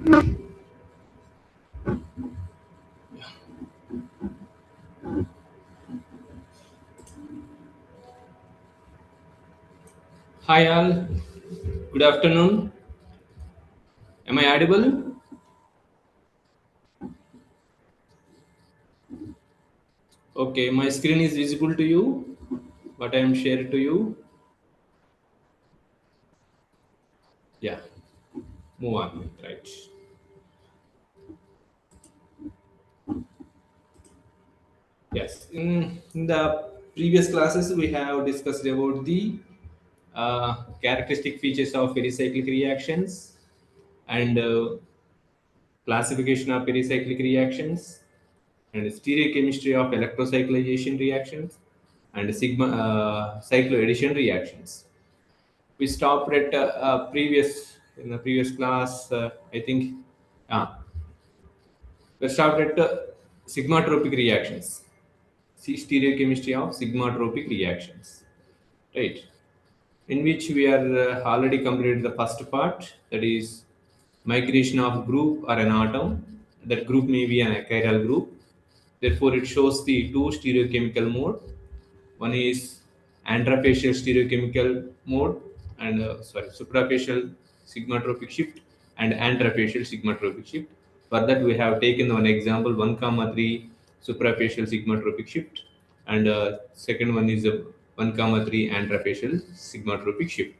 Hi all, good afternoon. Am I audible? Okay, my screen is visible to you. What I am shared to you. Yeah, move on. Right. Yes. In the previous classes, we have discussed about the characteristic features of pericyclic reactions and classification of pericyclic reactions and stereochemistry of electrocyclization reactions and sigma cycloaddition reactions. We stopped at previous in the previous class. I think we stopped at sigmatropic reactions. See stereochemistry of sigmatropic reactions, right? In which we are already completed the first part, that is migration of group or an atom. That group may be an achiral group. Therefore, it shows the two stereochemical mode. One is antrafacial stereochemical mode and suprafacial sigmatropic shift and antrafacial sigmatropic shift. For that, we have taken one example 1 comma 3 suprafacial sigmatropic shift, and second one is a 1 comma 3 antrafacial sigmatropic shift.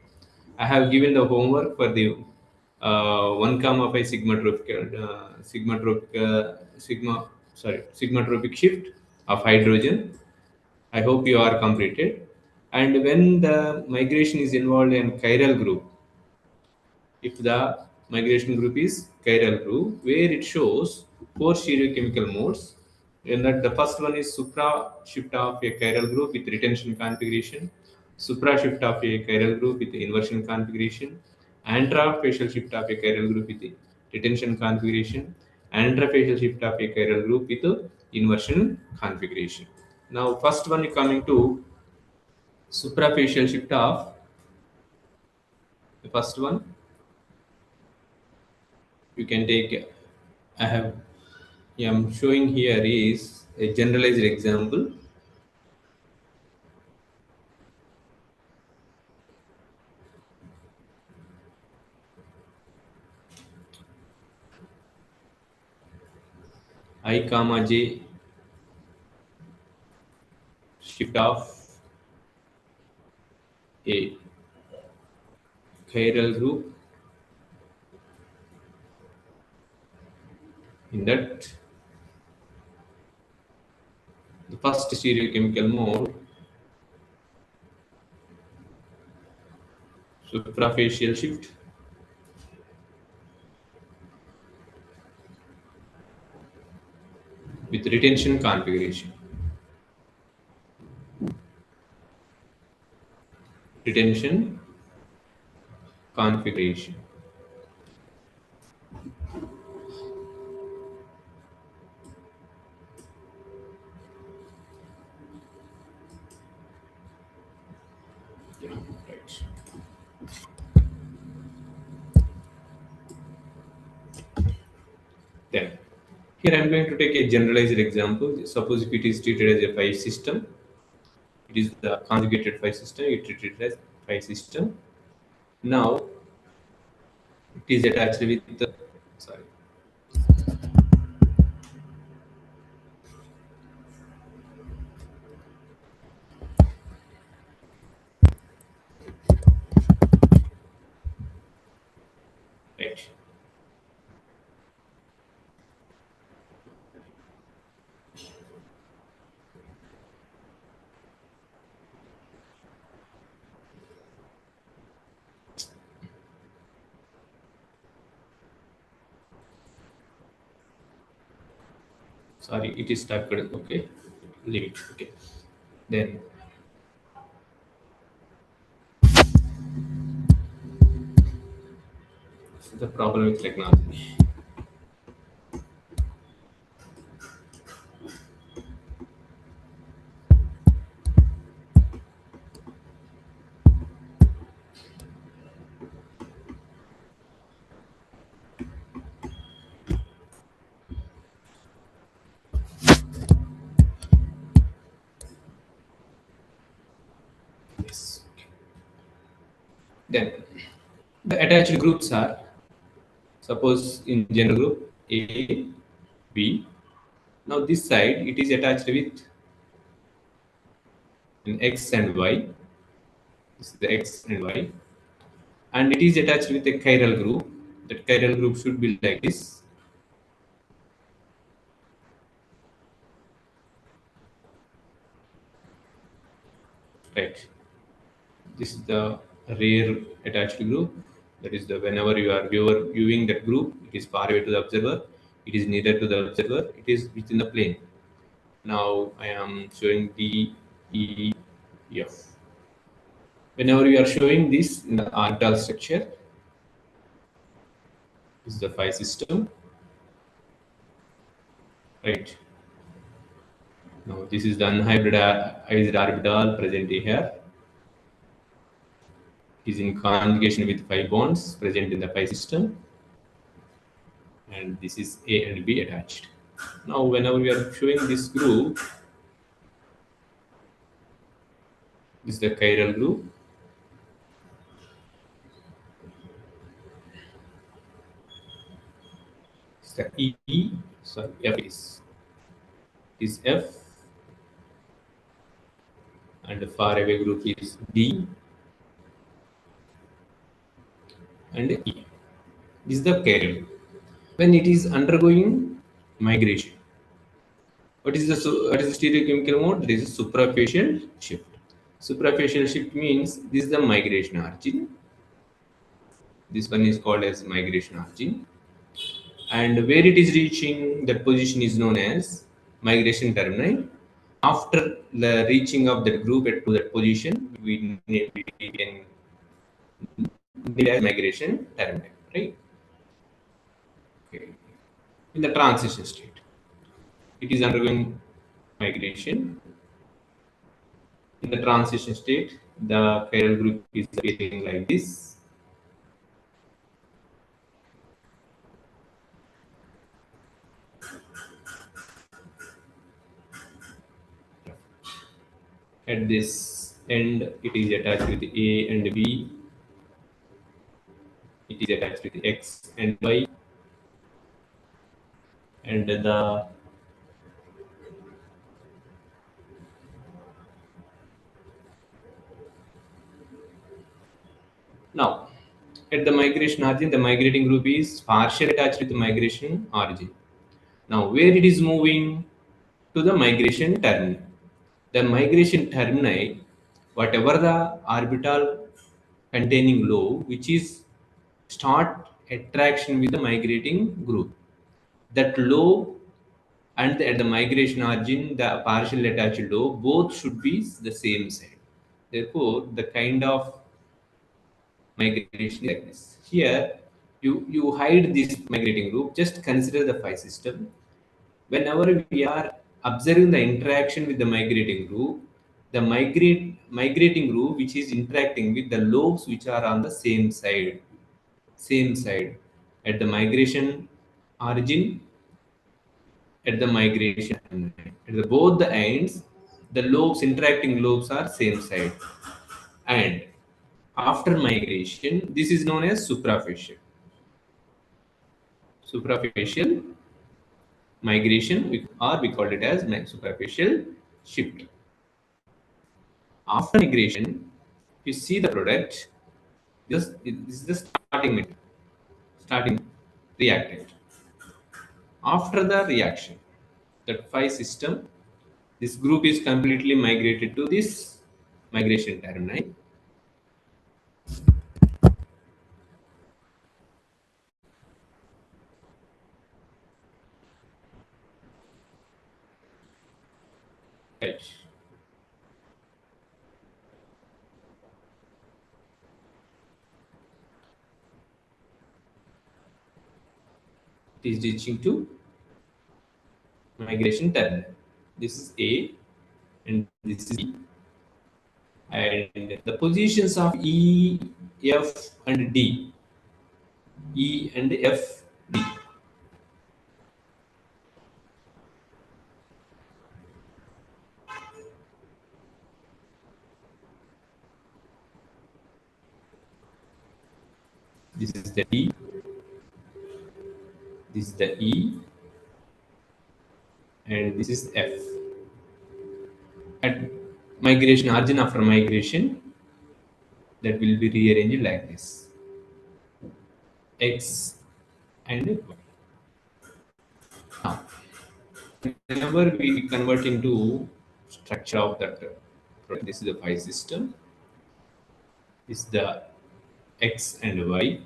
I have given the homework for the 1 comma 5 sigmatropic shift of hydrogen. I hope you are completed. And when the migration is involved in chiral group, if the migration group is chiral group, where it shows four stereochemical modes, and that the first one is supra shift of a chiral group with retention configuration, supra shift of a chiral group with inversion configuration, antrafacial shift of a chiral group with retention configuration, antrafacial shift of a chiral group with inversion configuration. Now, first one coming to suprafacial shift of the first one, you can take. I have Yeah, I'm showing here is a generalized example. I comma j shift of a chiral group in that the first stereochemical mode, suprafacial shift with retention configuration. Retention configuration. Yeah, right. Then here I'm going to take a generalized example. Suppose if it is treated as a phi system, it is the conjugated phi system, you treat it as phi system. Now it is attached with the sorry. Right. Sorry, it is stuck. Okay, leave it. Okay, then this is the problem with technology. Then the attached groups are, suppose in general group A, B. Now this side it is attached with an X and Y. This is the X and Y, and it is attached with a chiral group. That chiral group should be like this, right? This is the rare attached group. That is the whenever you are viewing that group, it is far away to the observer. It is neither to the observer. It is within the plane. Now I am showing D, E, F. Whenever you are showing this in the orbital structure, this is the phi system, right? Now this is the unhybridized orbital present here. It is in conjugation with pi bonds present in the pi system, and this is A and B attached. Now whenever we are showing this group, this is the chiral group. It's the E, sorry, F is F, and the far away group is D and E. This is the chiral. When it is undergoing migration, what is the stereochemical mode? There is a suprafacial shift. Suprafacial shift means this is the migration origin. This one is called as migration origin, and where it is reaching that position is known as migration terminal. After the reaching of that group to that position, we can name it as migration terminal, right? Okay. In the transition state, it is undergoing migration. In the transition state, the chiral group is appearing like this. At this end, it is attached with A and B. It is attached with X and Y, and the now at the migration origin, the migrating group is partially attached with the migration origin. Now, where it is moving to the migration terminal. The migration termini, whatever the orbital containing lobe, which is start attraction with the migrating group. That lobe and at the migration origin, the partially attached lobe, both should be the same side. Therefore, the kind of migration like this. Here, you hide this migrating group. Just consider the phi system. Whenever we are observing the interaction with the migrating group, the migrating group which is interacting with the lobes which are on the same side at the migration origin, at the migration at the both the ends, the lobes interacting lobes are same side, and after migration, this is known as suprafacial migration, or we call it as suprafacial shift. After migration, you see the product. This is the starting reactant. After the reaction, that phi system, this group is completely migrated to this migration terminal. Right. It is reaching to migration terminal. This is A and this is B. And the positions of E, F, and D. E and F, D. This is the D, this is the E, and this is F. At migration, origin after migration, that will be rearranged like this: X and Y. Now, whenever we convert into structure of that product, this is the pi system. This is the X and Y.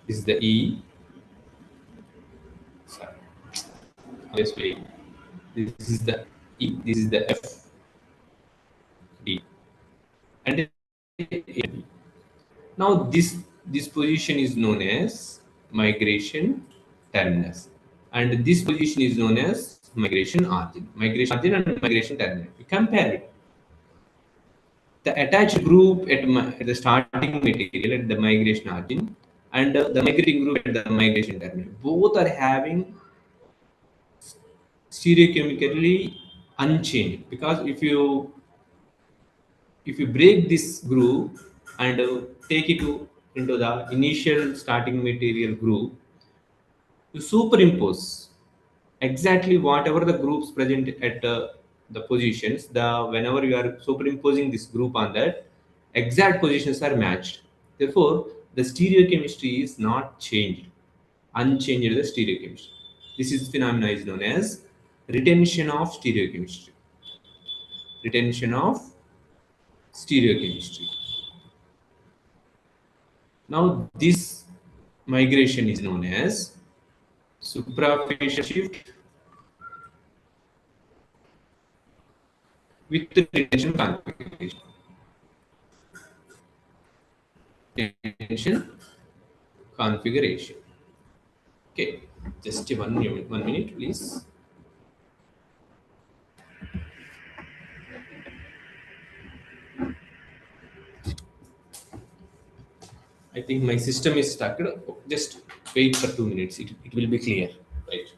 This is the E. Sorry, always wait. This is the E. This is the F, D, and A. Now this position is known as migration terminus, and this position is known as migration origin. Migration origin and migration terminus. We compare it. The attached group at the starting material at the migration origin and the migrating group at the migration terminal. Both are having stereochemically unchanged, because if you break this group and take it into the initial starting material group, you superimpose exactly whatever the groups present at the positions. The Whenever you are superimposing this group on that, exact positions are matched. Therefore, the stereochemistry is not changed, unchanged the stereochemistry. This is phenomena is known as retention of stereochemistry. Retention of stereochemistry. Now, this migration is known as suprafacial shift with retention configuration. Retention configuration. Okay, just 1 minute, please. I think my system is stuck. Just wait for 2 minutes. It will be clear. Right.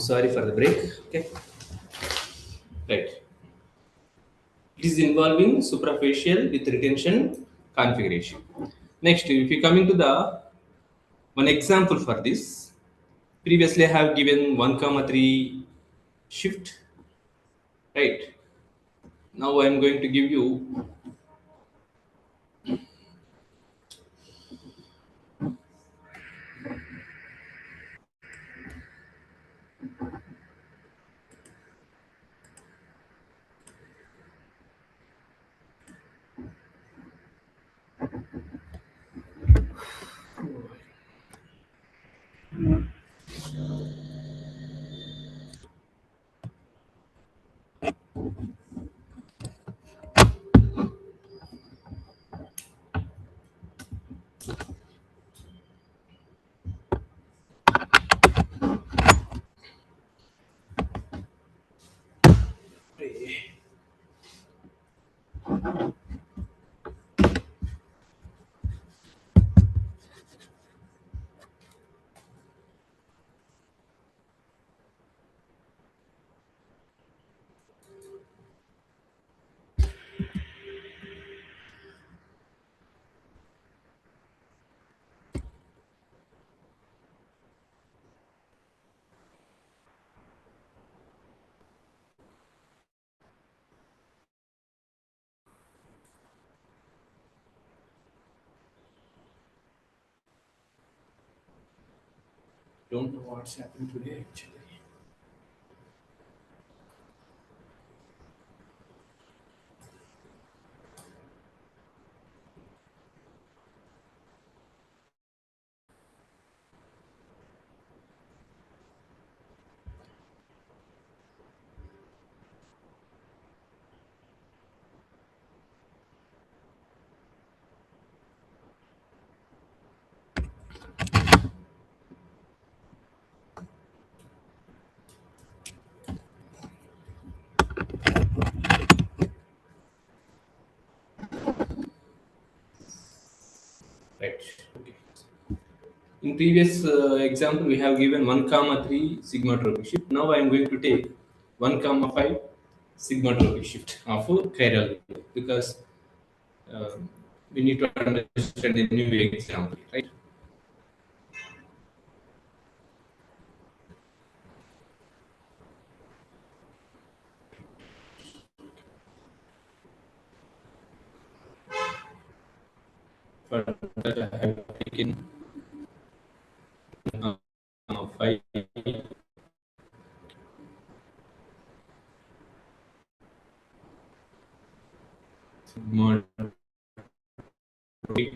Sorry for the break. Okay, right. It is involving superficial with retention configuration. Next, if you coming to the one example for this, previously I have given 1 comma 3 shift, right? Now I am going to give you don't know what's happened today actually. Right. Okay. In previous example, we have given 1 comma 3 sigma tropic shift. Now I am going to take 1 comma 5 sigma tropic shift of chiral because we need to understand the new example, right? For that, I have taken 5 sigma tropic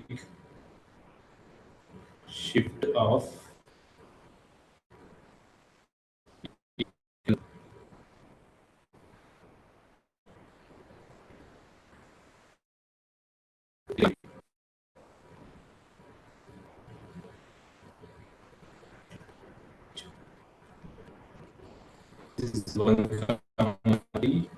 shift of this is 1 comma 3.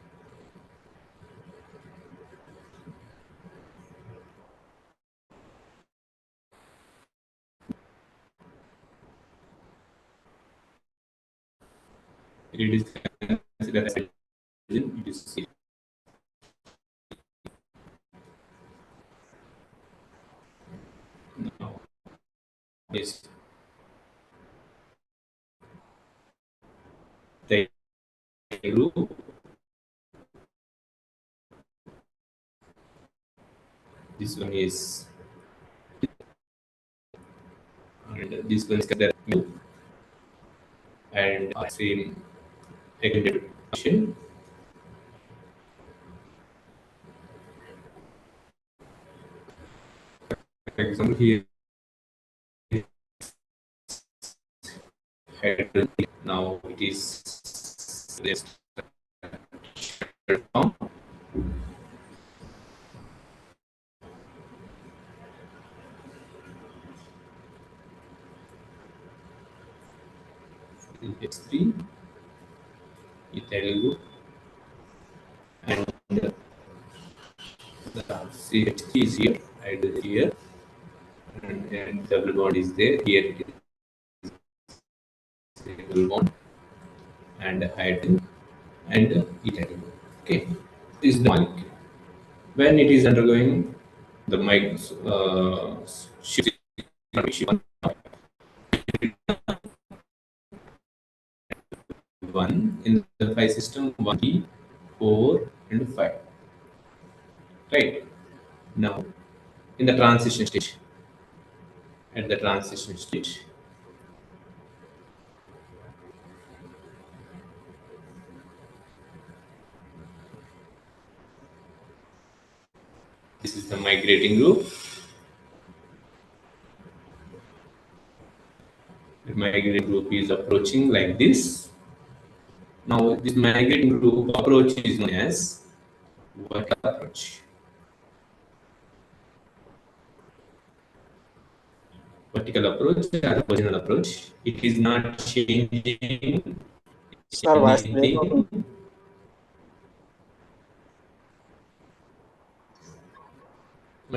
It is considered as hydrogen. It is now this the group, this one is, and this one is considered mu, and same extension. For example, here hydrogen. Now it is this form. H3 ethyl group, and the CH3 is here, hydrogen here, and double bond is there. Here it is single bond. and hydrogen and ethyl group. Okay, this is the molecule. When it is undergoing the shift one in the five system, one, three, four, and five. Right now, in the transition stage, at the transition stage, this is the migrating group. The migrating group is approaching like this. Now, this migrating group approach is known as vertical approach. Vertical approach or positional approach. It is not changing Sir, voice break anything. అవుతుంది.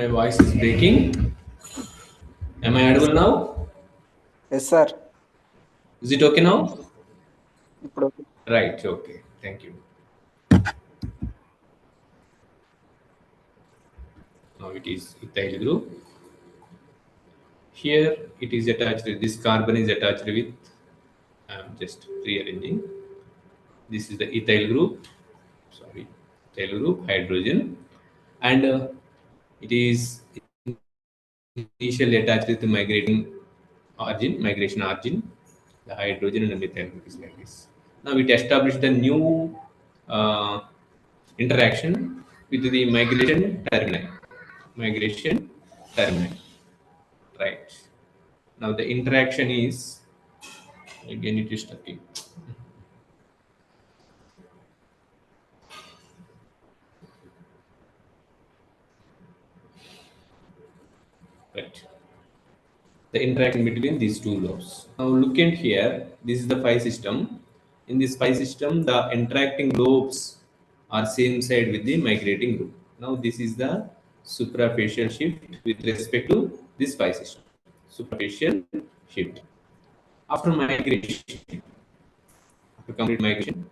My voice is breaking. Am I audible now? Yes, sir. Is it okay now? ఇప్పుడు Right, okay. Thank you. Now it is ethyl group. Here it is attached, this carbon is attached with, I am just rearranging. This is the ethyl group, sorry, ethyl group, hydrogen, and it is initially attached with the migration origin, the hydrogen and the methyl group is like this. Now it established the new uh, interaction with the migration terminal. Migration terminal, right? Now the interaction is, again it is stuck. Right. The interaction between these two lobes. Now look at here, this is the phi system. In this phi system, the interacting lobes are same side with the migrating group. Now this is the suprafacial shift with respect to this phi system. Suprafacial shift. After migration, after complete migration,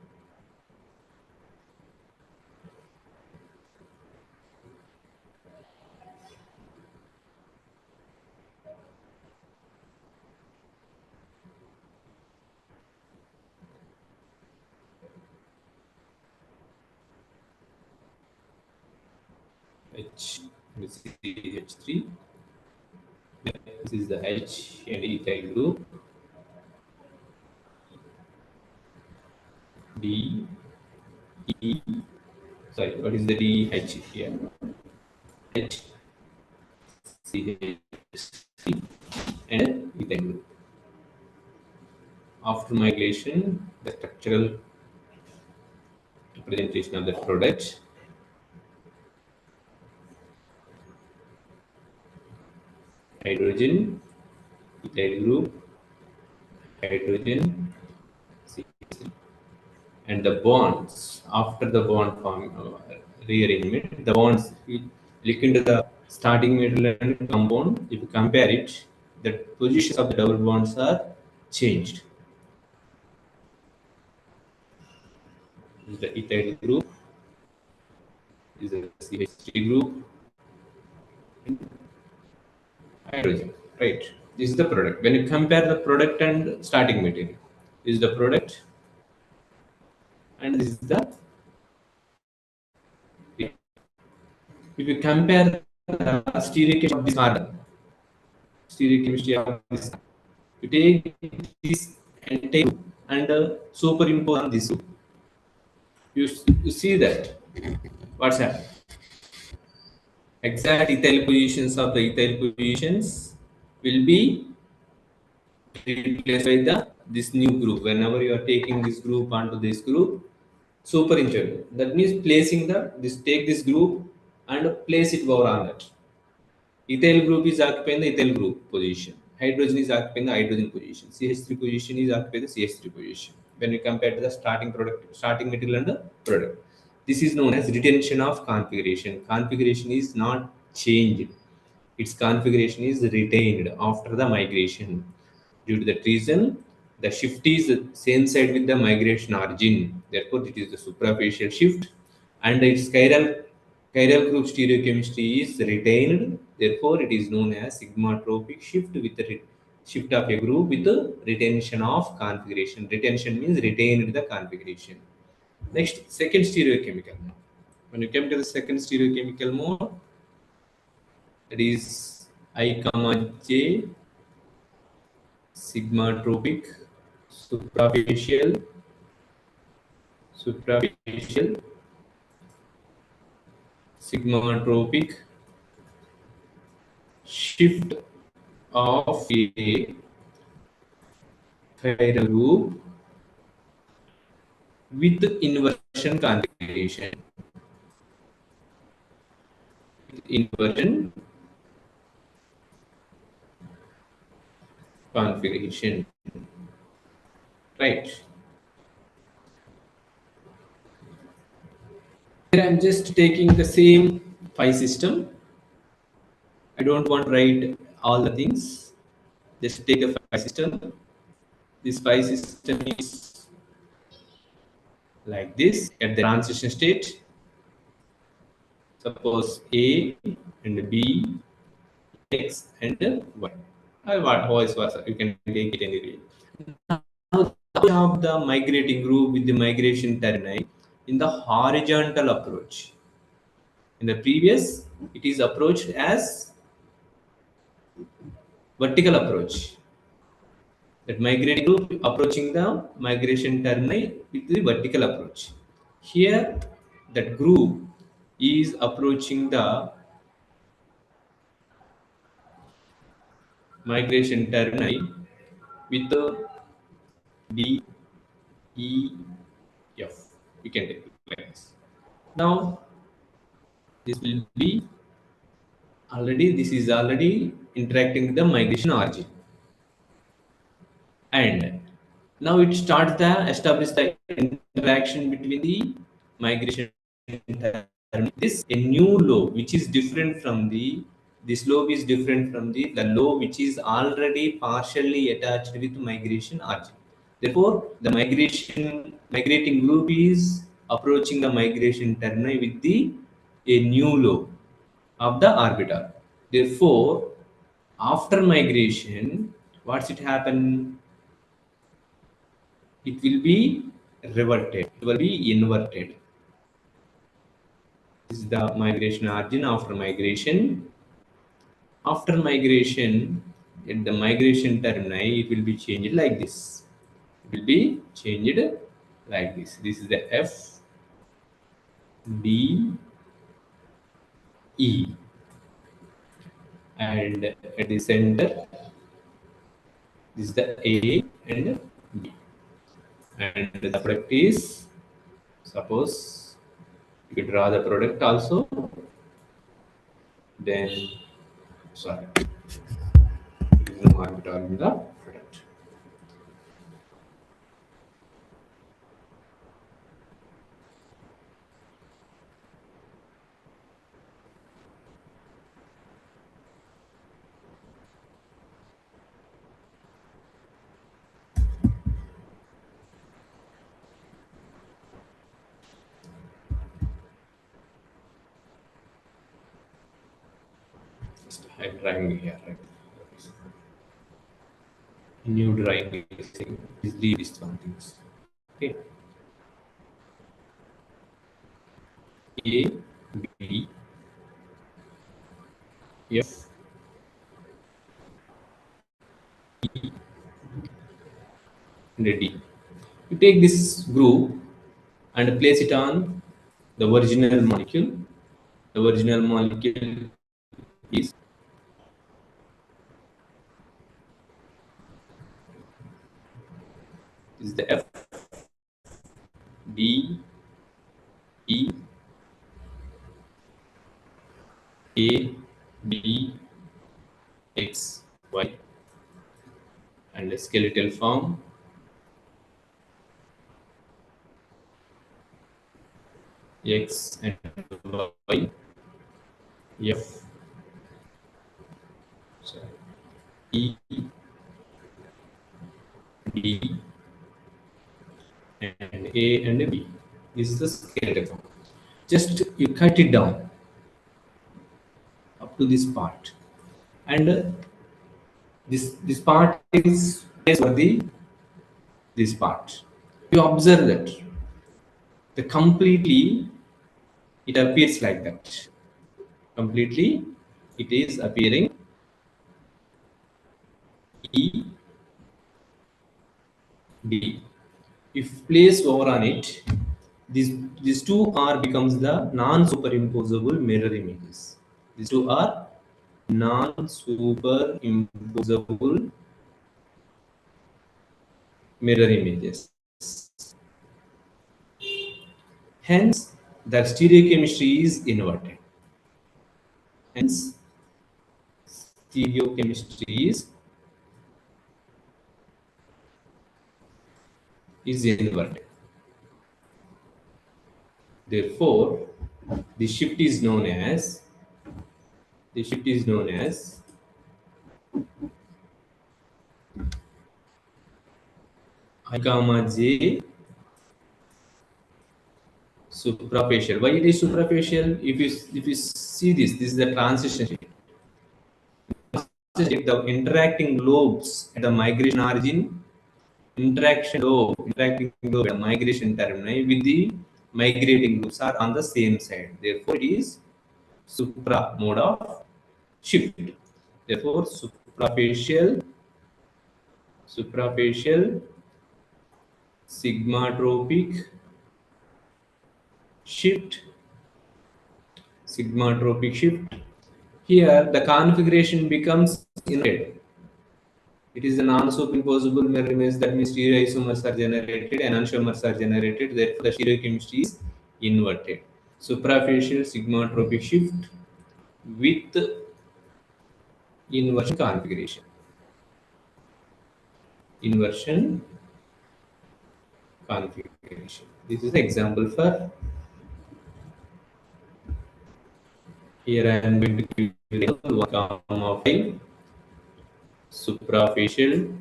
H, H3, this is the H and ethyl group, D, E, sorry, what is the D, H here? H, CH3 and ethyl group. After migration, the structural representation of the product, hydrogen, ethyl group, hydrogen, CH3. And the bonds after the bond form rearrangement, the bonds, if you look into the starting middle and compound, if you compare it, the positions of the double bonds are changed. This is the ethyl group, this is the CH3 group, hydrogen, right? This is the product. When you compare the product and starting material, this is the product, and this is the. If you compare the stereochemistry of this carbon, stereochemistry of this, you take this entire group and superimpose on this group. You see that what's happening. Exact ethyl positions of the ethyl positions will be replaced by the this new group. Whenever you are taking this group onto this group, superimpose. That means placing the this take this group and place it over on that. Ethyl group is occupying the ethyl group position. Hydrogen is occupying the hydrogen position. CH3 position is occupying the CH3 position. When we compare to the starting product, starting material and the product. This is known as retention of configuration. Configuration is not changed. Its configuration is retained after the migration. Due to that reason, the shift is same side with the migration origin. Therefore, it is the suprafacial shift, and its chiral group stereochemistry is retained. Therefore, it is known as sigmatropic shift with the shift of a group with the retention of configuration. Retention means retained the configuration. Next, second stereochemical mode. When you come to the second stereochemical mode, that is I comma J sigmatropic suprafacial suprafacial sigmatropic shift of a chiral group with inversion configuration. Inversion configuration, right? Here I'm just taking the same phi system. I don't want to write all the things. Just take a phi system. This phi system is like this at the transition state. Suppose A and B, X and Y. Or what vice versa. You can take it anyway. Now of the migrating group with the migration termini in the horizontal approach. In the previous, it is approached as vertical approach. That migrating group approaching the migration termini with the vertical approach. Here, that group is approaching the migration termini with the D, E, F. We can take it like this. Now, this will be already, this is already interacting with the migration origin. And now it starts the establish the interaction between the migration term. This a new law which is different from this law is different from the law which is already partially attached with migration origin. Therefore, the migrating group is approaching the migration termini with the a new law of the orbital. Therefore, after migration, what's it happen? It will be reverted. It will be inverted. This is the migration origin after migration. After migration, at the migration termini, it will be changed like this. It will be changed like this. This is the F, D, E. And at the center, this is the A and B. And the product is, suppose you draw the product also, then, sorry, it is no orbital in the product. I'm drawing here, right? New drawing is leave this one things. Okay. A, B, F, E, and D. You take this group and place it on the original molecule. The original molecule is the F, D, E, A, B, X, Y, and the skeletal form X and Y, F, sorry, E, D, A and B. This is the skeleton. Just you cut it down up to this part, and this part is placed for the this part. You observe that the completely it appears like that. Completely, it is appearing E D. If place over on it, these two are becomes the non-superimposable mirror images. These two are non-superimposable mirror images. Hence, the stereochemistry is inverted. Hence, stereochemistry is inverted. Therefore, the shift is known as I comma j suprafacial. Why it is suprafacial? If you see this is the transition shift. The interacting lobes at the migration origin, interacting lobe at the migration termini with the migrating lobes are on the same side. Therefore, it is supra mode of shift. Therefore, suprafacial sigmatropic shift, Here, the configuration becomes inverted. It is a non-superimposable mirror image. That means stereoisomers are generated and enantiomers are generated. Therefore, the stereochemistry is inverted. Suprafacial sigmatropic shift with inversion configuration. Inversion configuration. This is the example for. Here I am going to give you the 1,5 suprafacial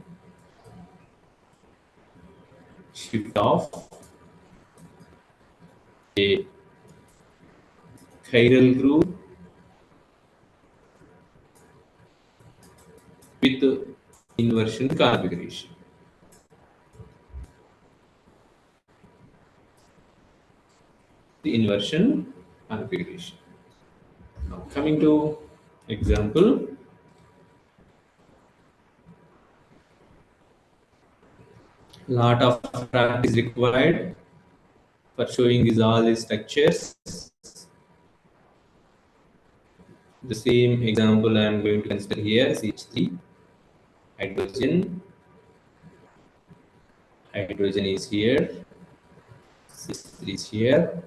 shift of a chiral groove with inversion configuration. The inversion configuration. Now coming to example, lot of practice required for showing these all these structures. The same example I am going to consider here: CH3, hydrogen. Hydrogen is here, CH3 is here,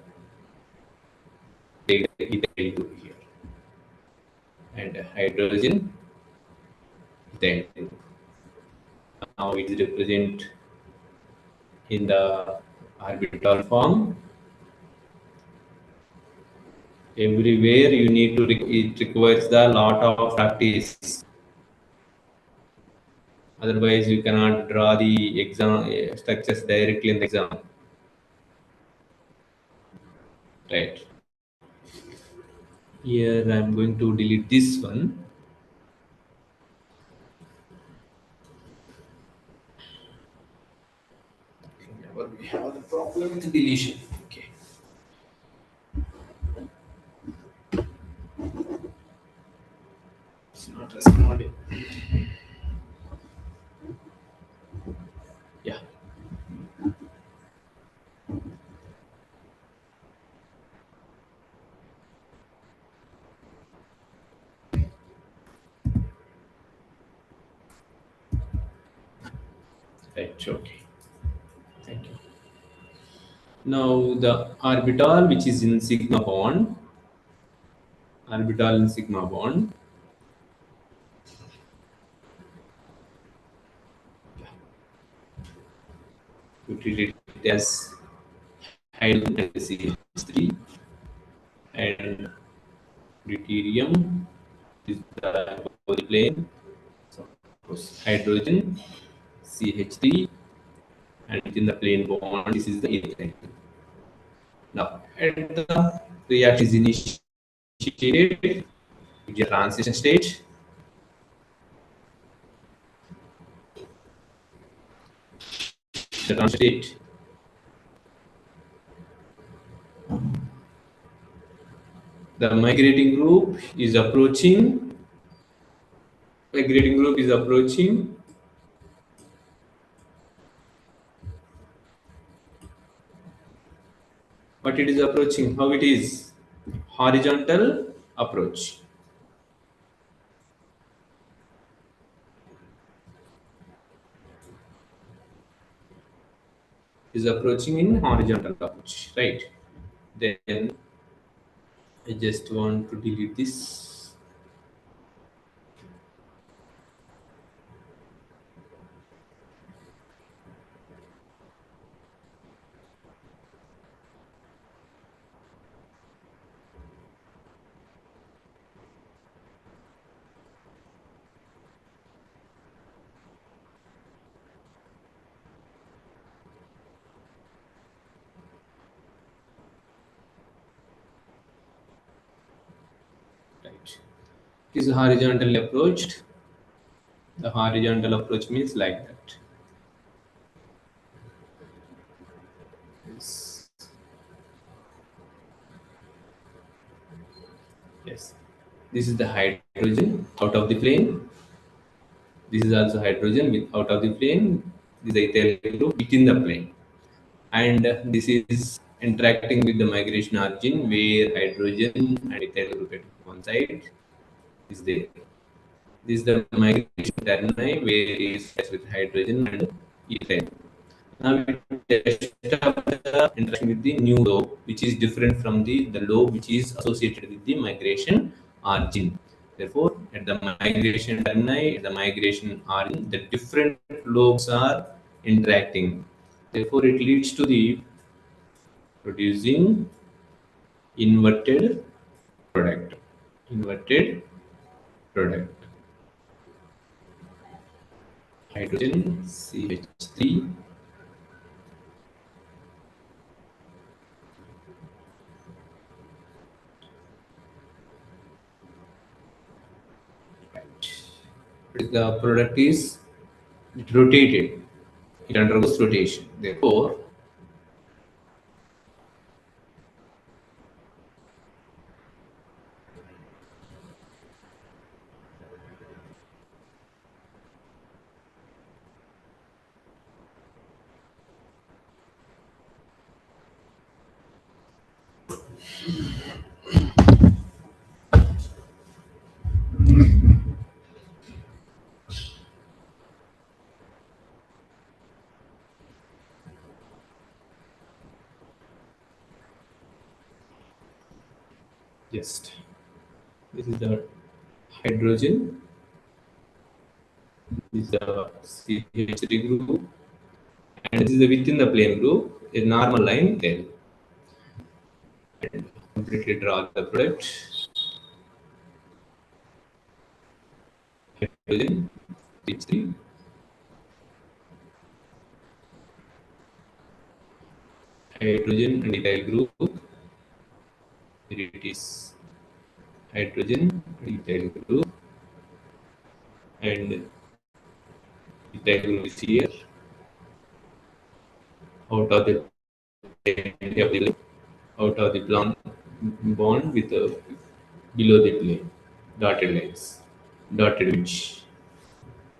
take the ethyl group here, and hydrogen, ethyl group. Now it is represent in the orbital form. Everywhere you need to, it requires the lot of practice. Otherwise, you cannot draw the exam structures directly in the exam. Right. Here I am going to delete this one. Never we have the problem with deletion. Okay. It's not responding. Yeah. Right. Okay. Thank you. Now the orbital which is in sigma bond, you treat it as hydrogen and CH3 and deuterium is the opposite plane. So hydrogen, CH3 and within the plane bond, this is the ethyl. Now, at the reaction is initiated, it's a transition state. The transition state, the migrating group is approaching. Migrating group is approaching. What it is approaching? How it is? Horizontal approach. Is approaching in horizontal approach, right? Then I just want to delete this. Right. It is horizontally approached. The horizontal approach means like that. Yes. Yes. This is the hydrogen out of the plane. This is also hydrogen with out of the plane. This is the ethyl group within the plane. And this is interacting with the migration origin where hydrogen and ethyl group at one side is there. This is the migration termini where it is with hydrogen and ethyl. Now we establish the interaction with the new lobe, which is different from the lobe which is associated with the migration origin. Therefore, at the migration termini, at the migration origin, the different lobes are interacting. Therefore, it leads to the producing inverted product. Inverted product. Hydrogen CH3. The product is rotated. It undergoes rotation. Therefore, just this is the hydrogen. This is the CH3 group, and this is the within the plane group. A normal line there. And completely draw the product. Hydrogen CH3. Hydrogen and ethyl group. Here it is. Hydrogen and ethyl group, and ethyl group is here. Out of the out of the bond with below the plane, dotted lines, dotted edge.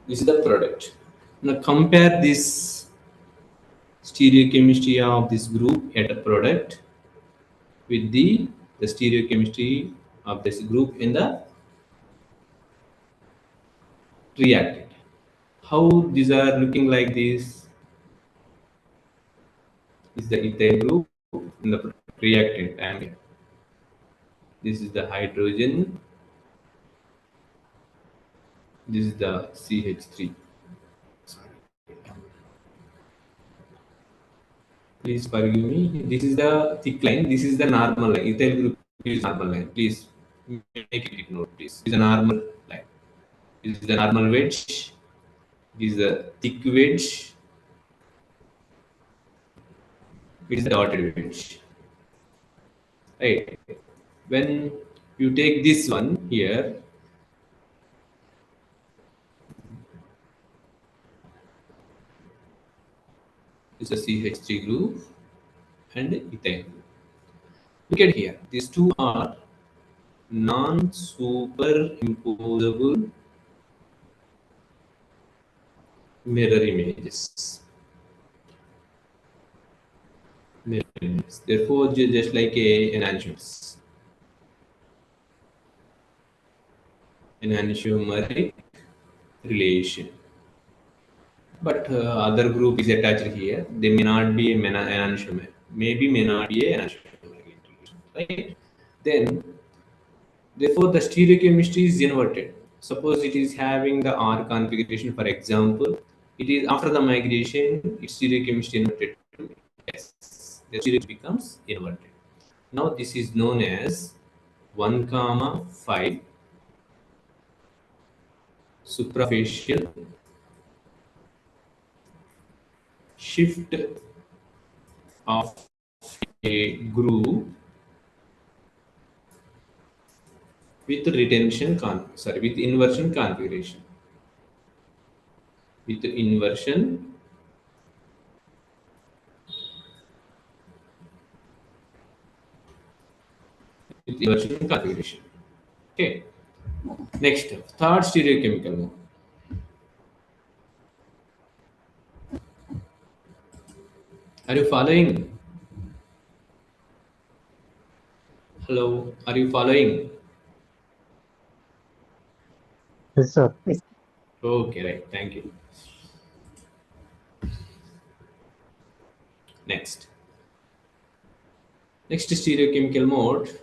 This is the product. Now compare this stereochemistry of this group at a product with the stereochemistry of this group in the reactant. How these are looking like this is the ethyl group in the reactant, and this is the hydrogen. This is the CH3. Please forgive me. This is the thick line. This is the normal line. Ethyl group is normal line. Please make it ignore. Please. This is a normal line. This is the normal wedge. This is a thick wedge. It is the dotted edge, right? When you take this one here, it's a CH3 group and ethane. Look at here. These two are non-superimposable mirror images. Mirror images. Therefore, just like a enantiomeric relation. But other group is attached here. They may not be an enantiomer. Maybe may not be an enantiomer. Right? Then, therefore, the stereochemistry is inverted. Suppose it is having the R configuration, for example, it is after the migration, its stereochemistry inverted to S. The stereochemistry becomes inverted. Now, this is known as 1 comma 5 suprafacial shift of a group with with inversion configuration. With inversion configuration. Okay. Next, third stereochemical mode. Are you following? Hello, are you following? Yes, sir. Okay, right. Thank you. Next. Next stereochemical mode.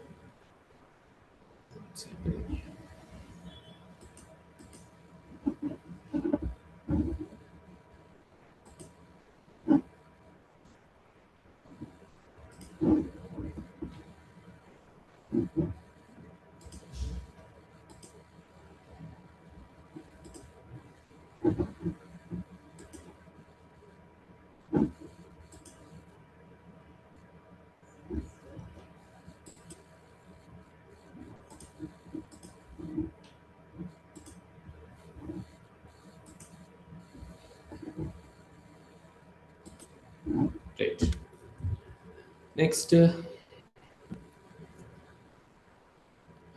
Right. Next,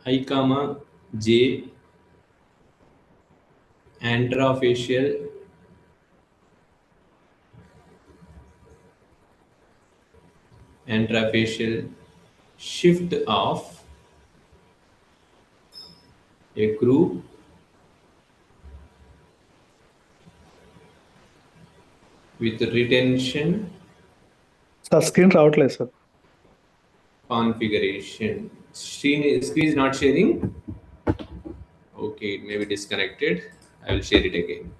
I comma J anterofacial shift of a group with retention Sir, screen రావట్లేదు sir. configuration. Screen is not sharing. Okay, it may be disconnected. I will share it again.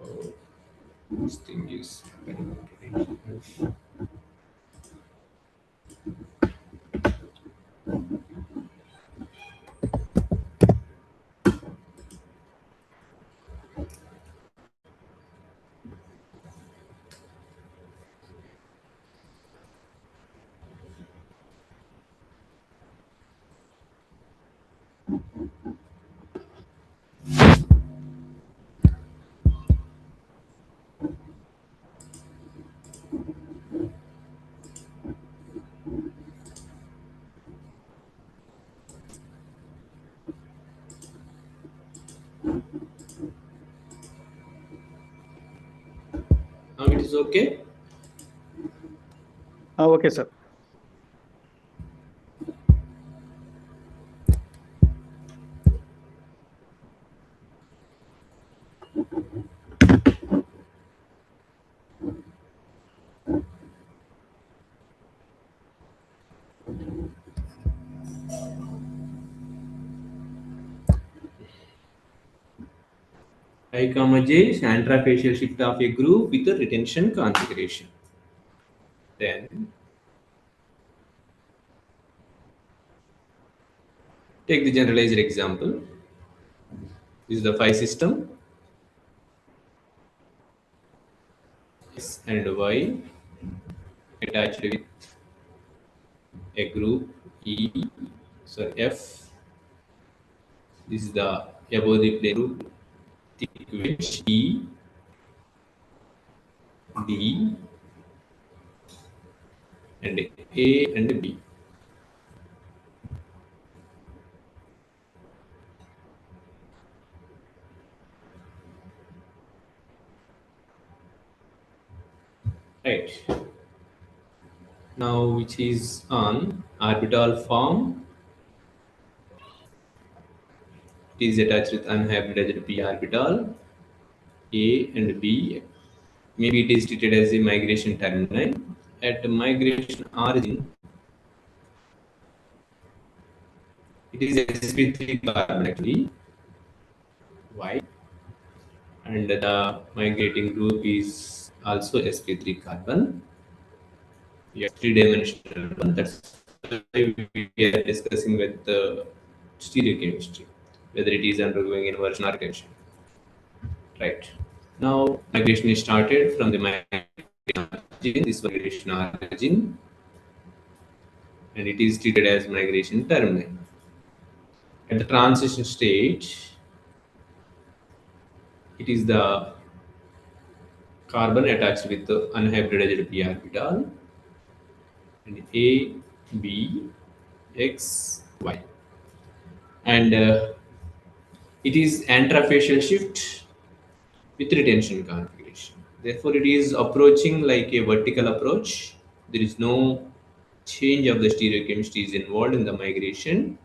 Oh, this thing is now it is okay. Okay sir. I comma J is anterofacial shift of a group with a retention configuration. Then take the generalized example. This is the phi system. X and Y attached with a group E, so F. This is the above the plane group, thick wedge E, D, and A and B. Right. Now, which is on orbital form, it is attached with unhybridized p orbital A and B. Maybe it is treated as a migration terminal. At migration origin, it is sp3 carbon actually. Why? And the migrating group is also sp3 carbon. Yeah, three-dimensional one. That's why we are discussing with the stereochemistry, whether it is undergoing inversion or retention. Right. Now, migration is started from the migration origin, this migration origin, and it is treated as migration terminal. At the transition stage, it is the carbon attached with the unhybridized p orbital and A, B, X, Y. And it is antifacial shift with retention configuration. Therefore, it is approaching like a vertical approach. There is no change of the stereochemistry is involved in the migration.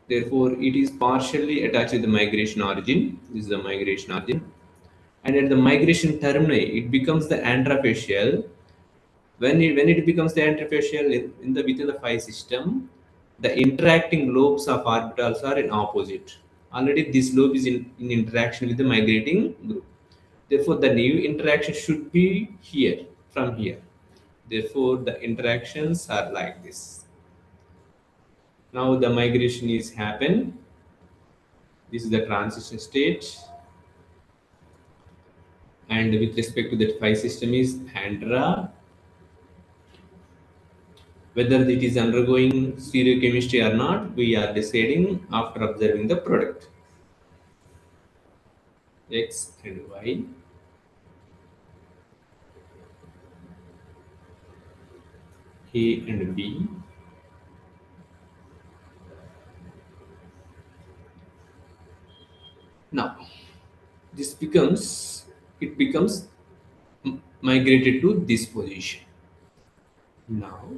Therefore, it is partially attached to the migration origin. This is the migration origin. And at the migration terminal, it becomes the antifacial. When it becomes the antifacial in the within the phi system, the interacting lobes of orbitals are in opposite. Already this lobe is in interaction with the migrating group. Therefore, the new interaction should be here from here. Therefore, the interactions are like this. Now the migration is happen. This is the transition state, and with respect to that phi system is Andra. Whether it is undergoing stereochemistry or not, we are deciding after observing the product X and Y. A and B. Now, this becomes migrated to this position. Now,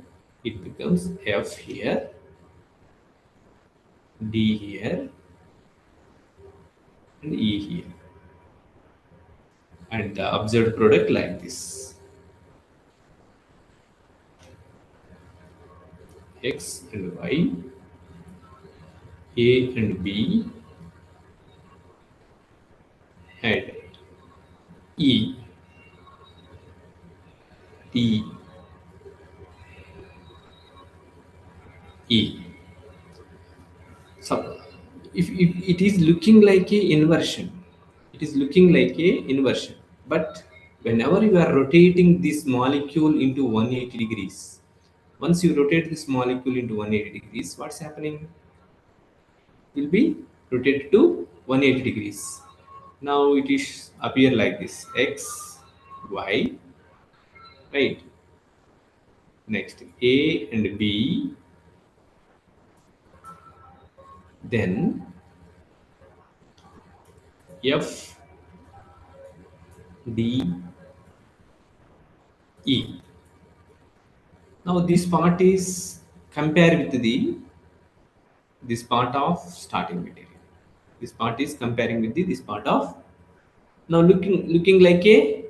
it becomes F here, D here, and E here, and the observed product like this: X and Y, A and B, and E, D, E. So, if it is looking like a inversion, it is looking like a inversion. But whenever you are rotating this molecule into 180 degrees, once you rotate this molecule into 180 degrees, what's happening? Will be rotated to 180 degrees. Now it is appear like this: X, Y, right? Next A and B, then F, D, E. Now this part is compared with the this part of starting material. This part is comparing with this part of now looking like a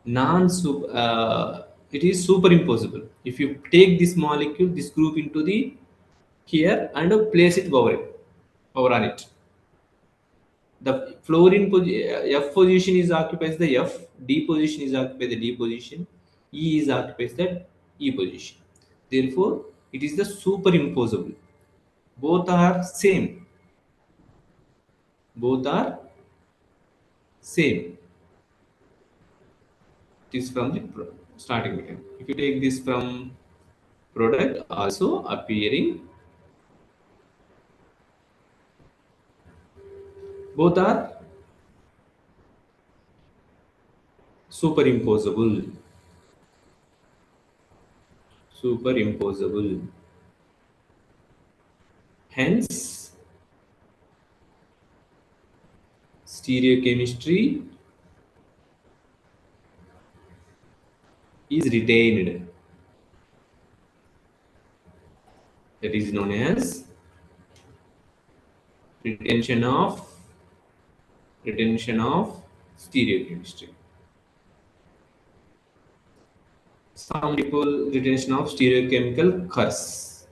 non super. It is superimposable. If you take this molecule, this group into the here and place it over on it. The fluorine F position is occupies the F, D position is occupied the D position, E is occupies the E position. Therefore, it is the superimposable. Both are same. Both are Same. It is from the starting beginning. If you take this from product, also appearing, both are superimposable. Superimposable. Hence, stereochemistry is retained. That is known as retention of stereochemistry. Some people retention of stereochemical curse.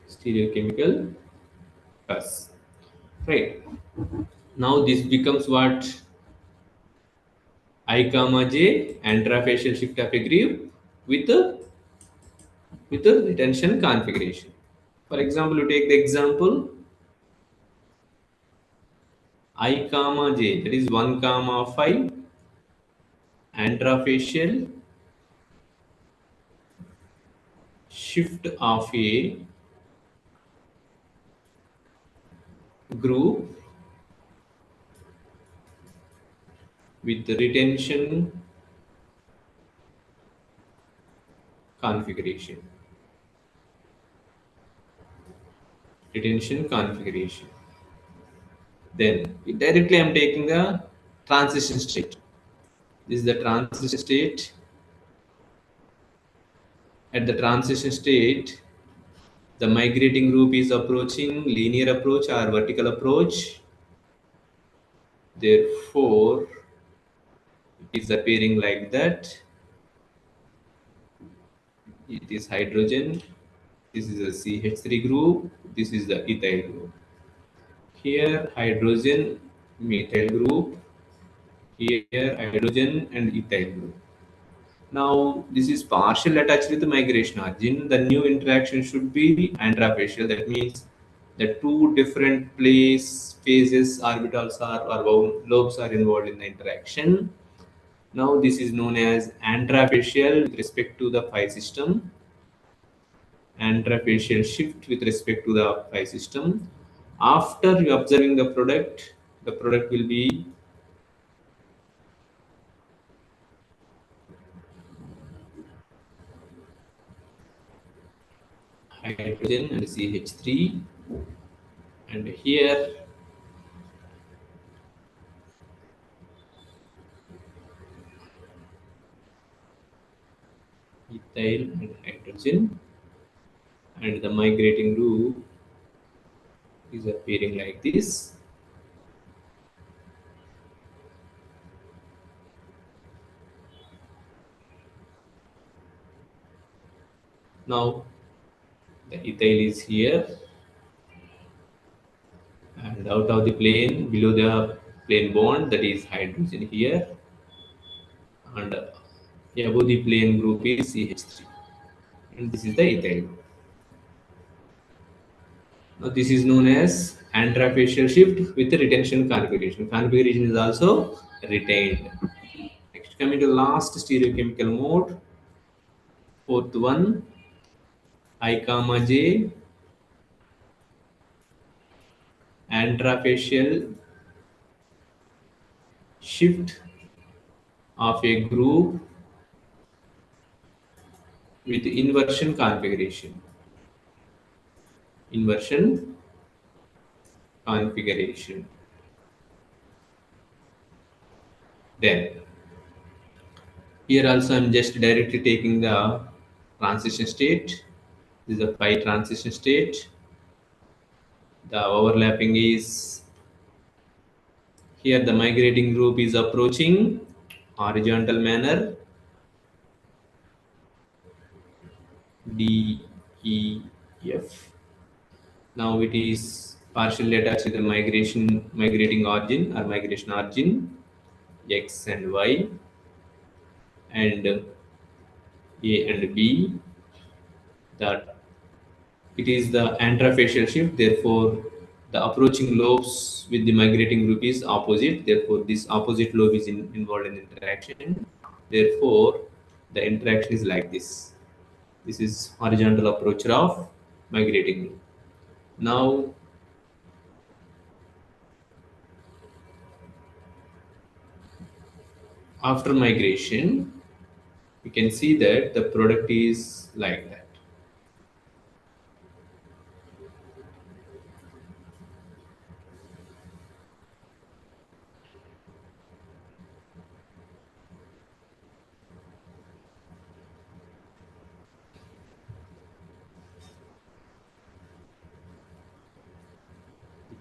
Stereochemical curse. Right. Now this becomes what? I comma j intrafacial shift of a group with a retention configuration. For example, you take the example I comma j, that is 1 comma 5 intrafacial shift of a group with retention configuration. Retention configuration. Then directly I'm taking the transition state. This is the transition state. At the transition state, the migrating group is approaching linear approach or vertical approach. Therefore, it is appearing like that. It is hydrogen. This is a CH3 group. This is the ethyl group. Here, hydrogen, methyl group. Here, hydrogen and ethyl group. Now, this is partial attached with the migration origin. The new interaction should be intrafacial. That means the two different phases, orbitals or lobes are involved in the interaction. Now, this is known as intrafacial with respect to the phi system. Intrafacial shift with respect to the phi system. After you observing the product will be hydrogen and CH3, and here ethyl and hydrogen, and the migrating group is appearing like this. Now the ethyl is here, and out of the plane below the plane bond, that is hydrogen here, and above the plane group is CH3, and this is the ethyl group. Now this is known as intrafacial shift with the retention configuration. Configuration is also retained. Next, coming to the last stereochemical mode, fourth one, I comma j intrafacial shift of a group with inversion configuration. Inversion configuration. Then here also I'm just directly taking the transition state. This is a pi transition state. The overlapping is here, the migrating group is approaching horizontal manner D, E, F. Now it is partially attached with the migrating origin or migration origin X and Y, and A and B. That it is the intrafacial shift, therefore The approaching lobes with the migrating group is opposite. Therefore, this opposite lobe is involved in interaction. Therefore, the interaction is like this. This is horizontal approach of migrating group. Now, after migration, you can see that the product is like that.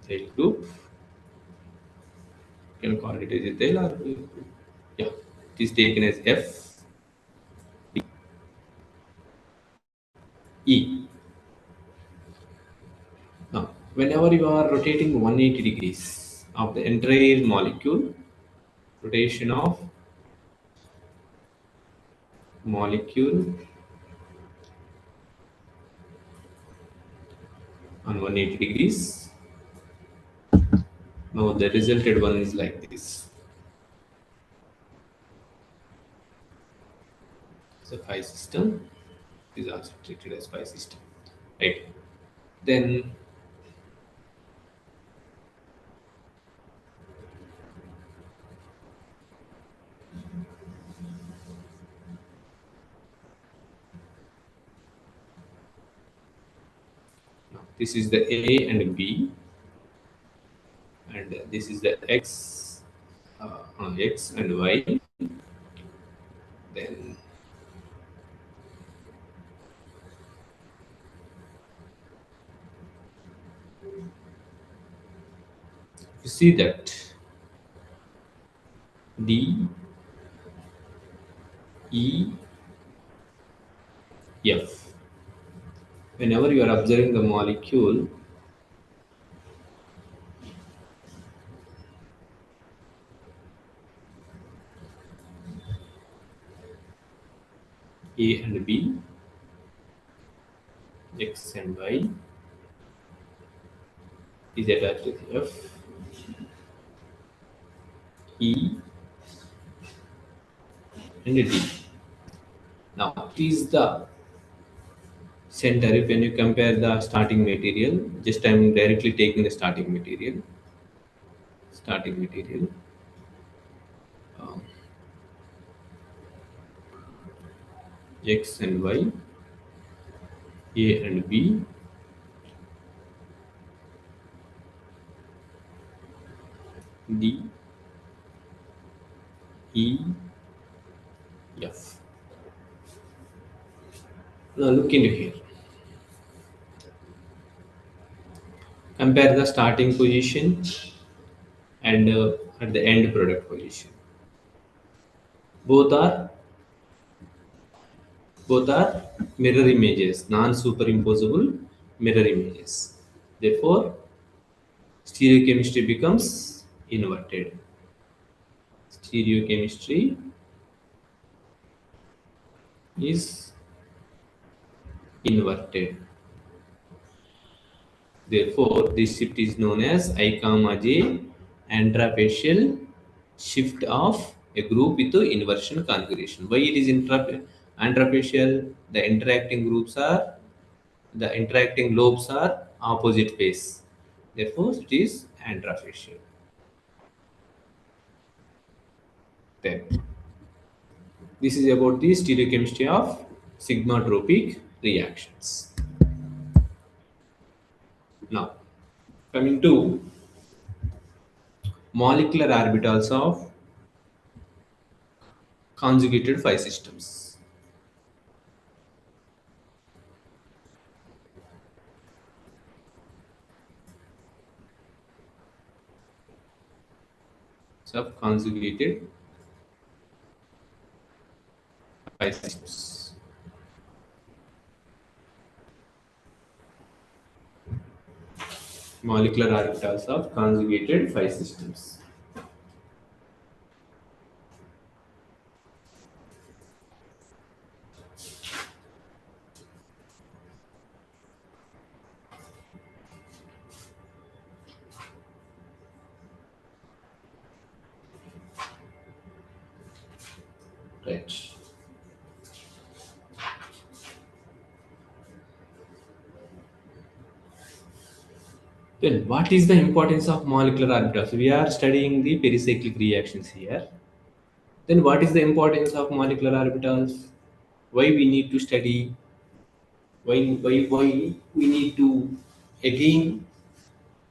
Ethyl group. You can call it as ethyl or yeah, it is taken as F E. Now, whenever you are rotating 180 degrees of the entire molecule, rotation of molecule on 180 degrees, now the resulted one is like this. It's a phi system. It is also treated as phi system, right? Then now this is the A and B, and this is the X and Y. Then you see that D, E, F. Whenever you are observing the molecule, A and B, X and Y is attached with F, E, and D. Now, it is the center. When you compare the starting material, just I am directly taking the starting material. Starting material. um, X and Y, A and B, D, E, F. Now look into here. Compare the starting position and at the end product position. Both are both are mirror images, non-superimposable mirror images. Therefore, stereochemistry becomes inverted. Stereochemistry is inverted. Therefore, this shift is known as I comma j antrafacial shift of a group with the inversion configuration. Why it is antrafacial? The interacting lobes are opposite phase. Therefore, it is antrafacial. Then, this is about the stereochemistry of sigmatropic reactions. Now, coming to molecular orbitals of conjugated phi systems. Conjugated phi systems. Molecular orbitals of conjugated phi systems. Then what is the importance of molecular orbitals? We are studying the pericyclic reactions here. Then what is the importance of molecular orbitals? Why we need to study? Why we need to again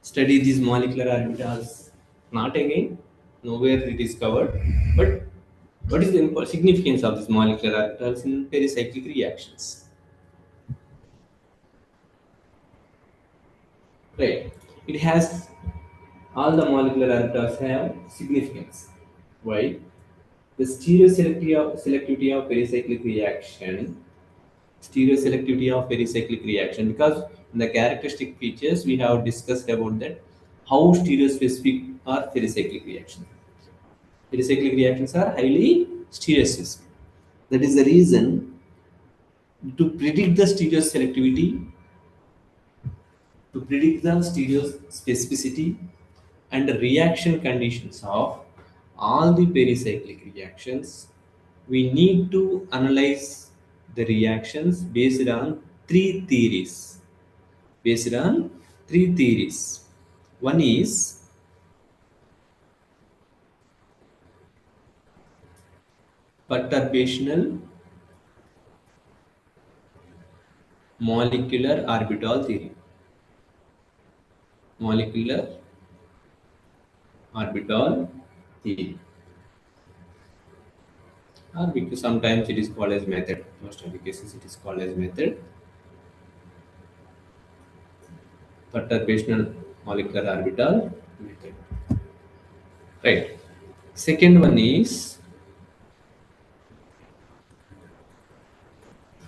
study these molecular orbitals? Not again, nowhere it is covered. But what is the significance of these molecular orbitals in pericyclic reactions? Right. It has all the molecular orbitals have significance. Why? The stereoselectivity of pericyclic reaction, because in the characteristic features we have discussed about that how stereospecific are pericyclic reactions. Pericyclic reactions are highly stereospecific. That is the reason to predict the stereoselectivity, to predict the stereospecificity and the reaction conditions of all the pericyclic reactions, we need to analyze the reactions based on three theories. Based on three theories. One is perturbational molecular orbital theory. Molecular orbital theory. Or because sometimes it is called as method. Most of the cases it is called as method. Perturbational molecular orbital method. Right. Second one is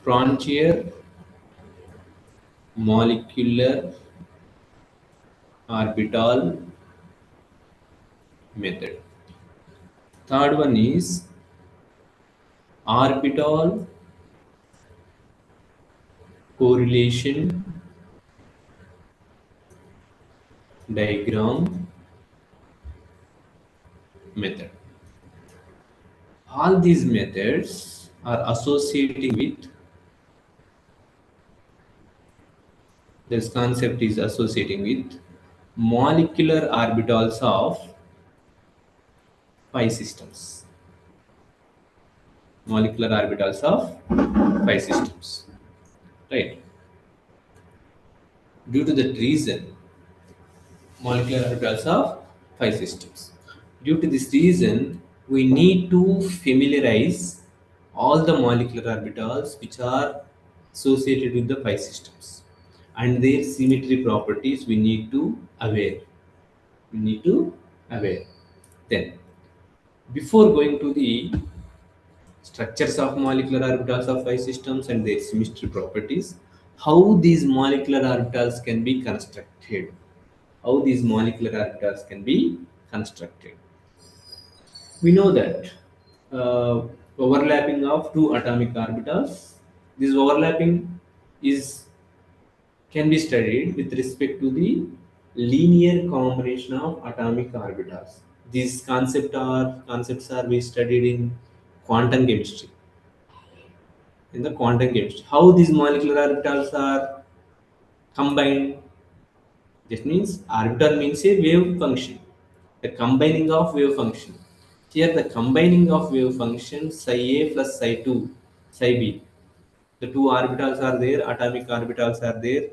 frontier molecular orbital method. Third one is orbital correlation diagram method. All these methods are associating with this concept is associating with molecular orbitals of pi systems. Molecular orbitals of pi systems. Right. Due to that reason, molecular orbitals of pi systems. Due to this reason, we need to familiarize all the molecular orbitals which are associated with the pi systems and their symmetry properties we need to aware. We need to aware. Then, before going to the structures of molecular orbitals of pi systems and their symmetry properties, how these molecular orbitals can be constructed. How these molecular orbitals can be constructed. We know that overlapping of two atomic orbitals, this overlapping is can be studied with respect to the linear combination of atomic orbitals. These concepts are we studied in quantum chemistry. In the quantum chemistry, how these molecular orbitals are combined. This means orbital means a wave function. The combining of wave function. Here the combining of wave function psi a plus psi 2, psi b. The two orbitals are there, atomic orbitals are there.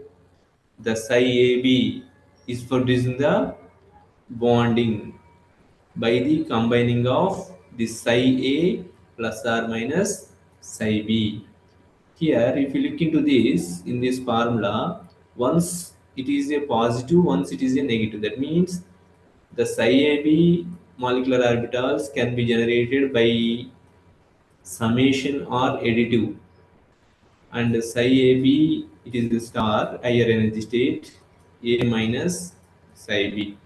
The psi ab is producing the bonding by the combining of the psi a plus or minus psi b. Here, if you look into this in this formula, once it is a positive, once it is a negative. That means the psi AB molecular orbitals can be generated by summation or additive, and psi AB it is the star higher energy state A minus psi B.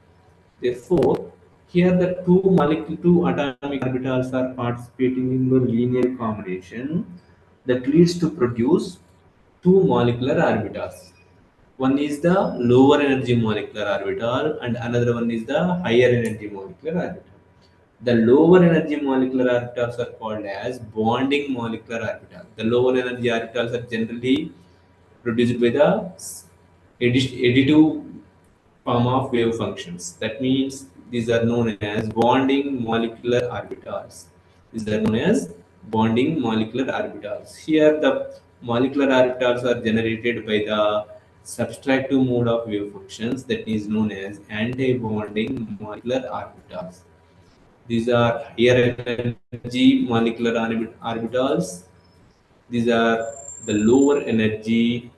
Therefore, here the two atomic orbitals are participating in the linear combination that leads to produce two molecular orbitals. One is the lower energy molecular orbital and another one is the higher energy molecular orbital. The lower energy molecular orbitals are called as bonding molecular orbital. The lower energy orbitals are generally produced by the additive form of wave functions. That means these are known as bonding molecular orbitals. These are known as bonding molecular orbitals. Here the molecular orbitals are generated by the subtractive mode of wave functions that is known as anti-bonding molecular orbitals. These are higher energy molecular orbitals. These are the lower energy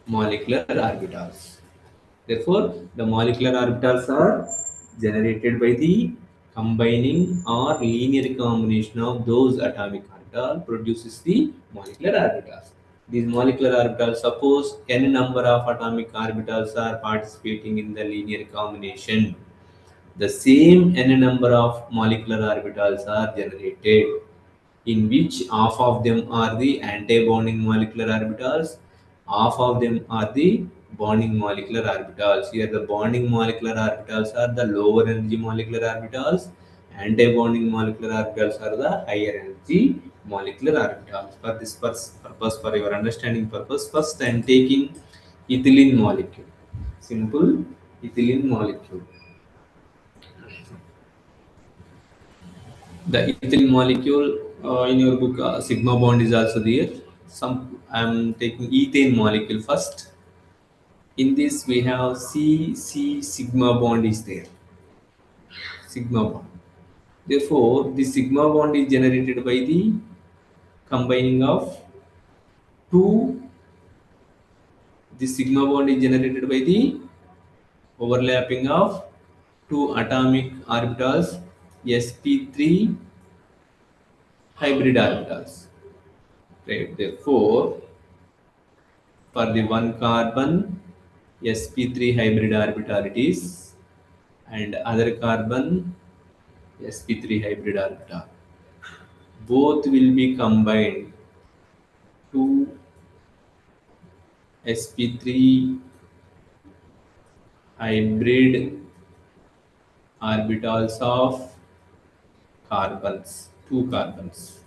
molecular orbitals. Therefore, the molecular orbitals are generated by the combining or linear combination of those atomic orbitals produces the molecular orbitals. These molecular orbitals, suppose n number of atomic orbitals are participating in the linear combination, the same n number of molecular orbitals are generated, in which half of them are the anti-bonding molecular orbitals, half of them are the bonding molecular orbitals. Here the bonding molecular orbitals are the lower energy molecular orbitals, anti-bonding molecular orbitals are the higher energy molecular orbitals. For this purpose, for your understanding purpose, first I am taking ethylene molecule. Simple ethylene molecule. The ethylene molecule in your book, sigma bond is also there. Some I'm taking ethane molecule first. In this we have C sigma bond is there. Sigma bond. Therefore, the sigma bond is generated by the combining of two. The sigma bond is generated by the overlapping of two atomic orbitals, sp3 hybrid orbitals. Right. Therefore, for the one carbon sp3 hybrid orbital it is, and other carbon sp3 hybrid orbital, both will be combined to sp3 hybrid orbitals of carbons, two carbons,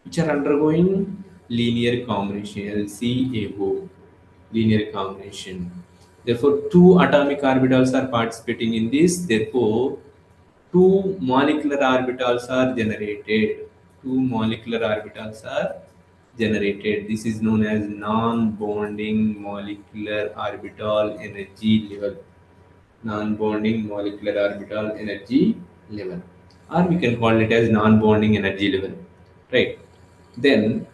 which are undergoing linear combination, LCAO, linear combination. Therefore, two atomic orbitals are participating in this. Therefore, two molecular orbitals are generated. Two molecular orbitals are generated. This is known as non-bonding molecular orbital energy level. Non-bonding molecular orbital energy level, or we can call it as non-bonding energy level, right? Then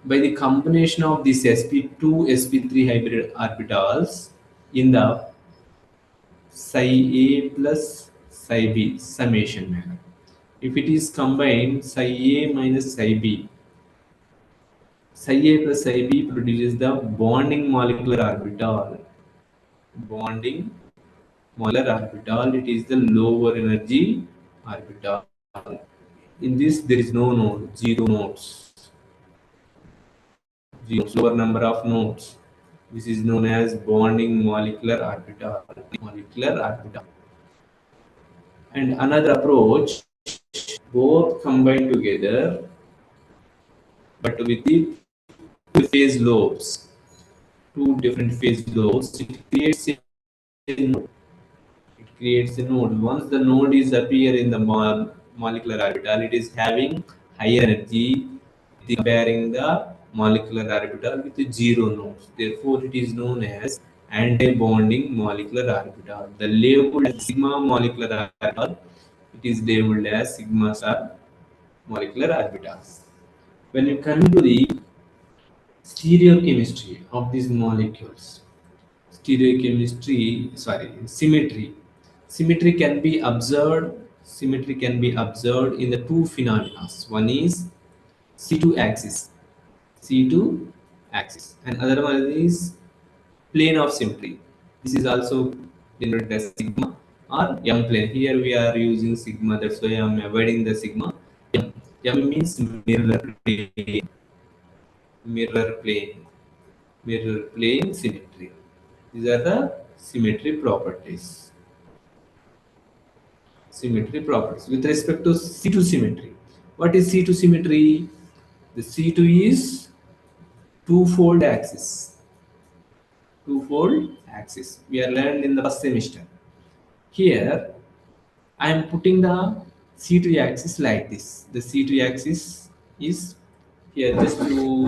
by the combination of these sp2 sp3 hybrid orbitals in the psi a plus psi b summation manner, if it is combined psi a minus psi b, psi a plus psi b produces the bonding molecular orbital. Bonding molecular orbital, it is the lower energy orbital. In this, there is no node, zero nodes, zero, lower number of nodes. This is known as bonding molecular orbital. Molecular orbital. And another approach, both combined together, but with the two phase lobes, two different phase lobes, it creates a node. It creates a node. Once the node is appear in the molecular orbital, it is having higher energy comparing the molecular orbital with zero nodes. Therefore, it is known as anti-bonding molecular orbital. The label sigma molecular orbital, it is labeled as sigma star molecular orbitals. When you come to the stereochemistry of these molecules, symmetry can be observed. Symmetry can be observed in the two phenomena. One is c2 axis, c2 axis, and other one is plane of symmetry. This is also denoted as sigma or m plane. Here we are using sigma, that's why I am avoiding the sigma. M means mirror plane, mirror plane, mirror plane symmetry. These are the symmetry properties. Symmetry properties with respect to C2 symmetry. What is C2 symmetry? The C2 is Twofold axis. Twofold axis. We are learned in the first semester. Here, I am putting the C2 axis like this. The C2 axis is here just to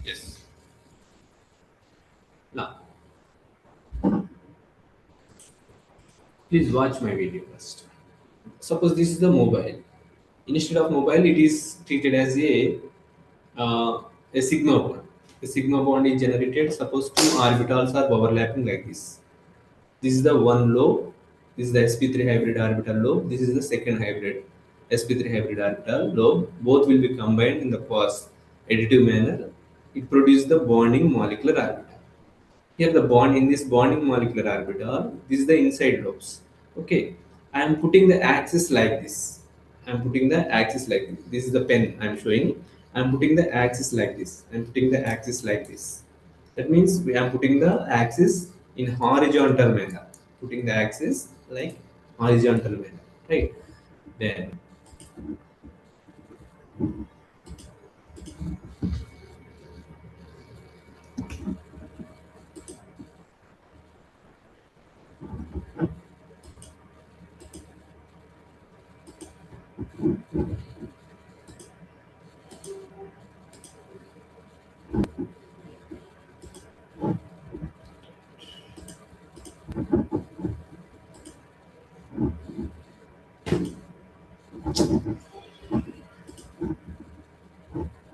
yes. Now, please watch my video first. Suppose this is the mobile. Instead of mobile, it is treated as a sigma bond. A sigma bond is generated. Suppose two orbitals are overlapping like this. This is the one lobe. This is the sp3 hybrid orbital lobe. This is the second hybrid sp3 hybrid orbital lobe. Both will be combined in the cross additive manner. It produces the bonding molecular orbital. Here the bond in this bonding molecular orbital, this is the inside lobes. Okay, I am putting the axis like this. I am putting the axis like this. This is the pen I am showing. I am putting the axis like this. I am putting the axis like this. That means we are putting the axis in horizontal manner. Putting the axis like horizontal manner, right? Then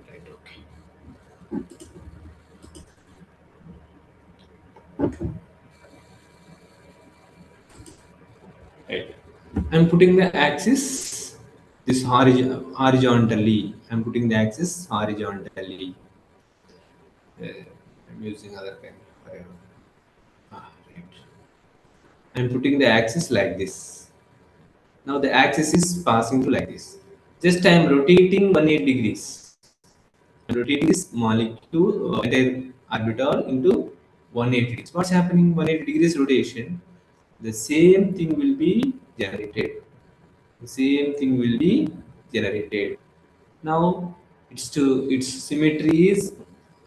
right, okay. Right. I'm putting the axis this horizontally. I'm putting the axis horizontally. I'm using other pen. Right. I'm putting the axis like this. Now the axis is passing through like this. Just I'm rotating 180 degrees. I'm rotating this molecule entire orbital into 180 degrees. What's happening? 180 degrees rotation. The same thing will be generated. The same thing will be generated. Now its symmetry is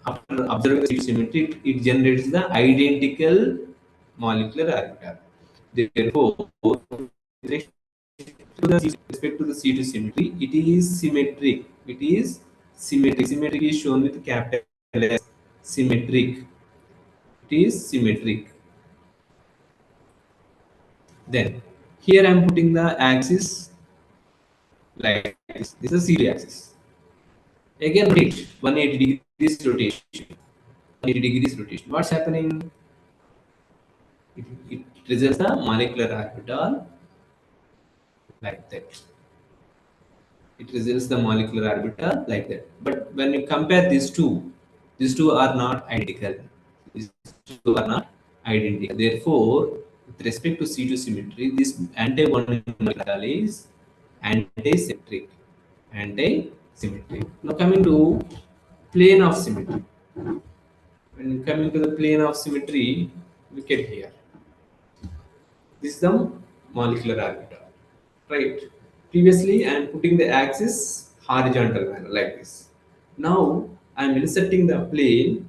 after observing the symmetry, it generates the identical molecular orbital. Therefore, with respect to the C2 symmetry, it is symmetric. It is symmetric. Symmetric is shown with capital S. Symmetric. It is symmetric. Then here I am putting the axis like this. This is a C2 axis. Again, rotate 180 degrees rotation. 180 degrees rotation. What's happening? It results the molecular orbital like that. It results the molecular orbital like that. But when you compare these two are not identical. These two are not identical. Therefore, with respect to C2 symmetry, this anti-bonding molecule is anti-symmetric. Anti-symmetric. Now coming to plane of symmetry. When coming to the plane of symmetry, look at here. This is the molecular orbital, right? Previously, I am putting the axis horizontal manner like this. Now, I am inserting the plane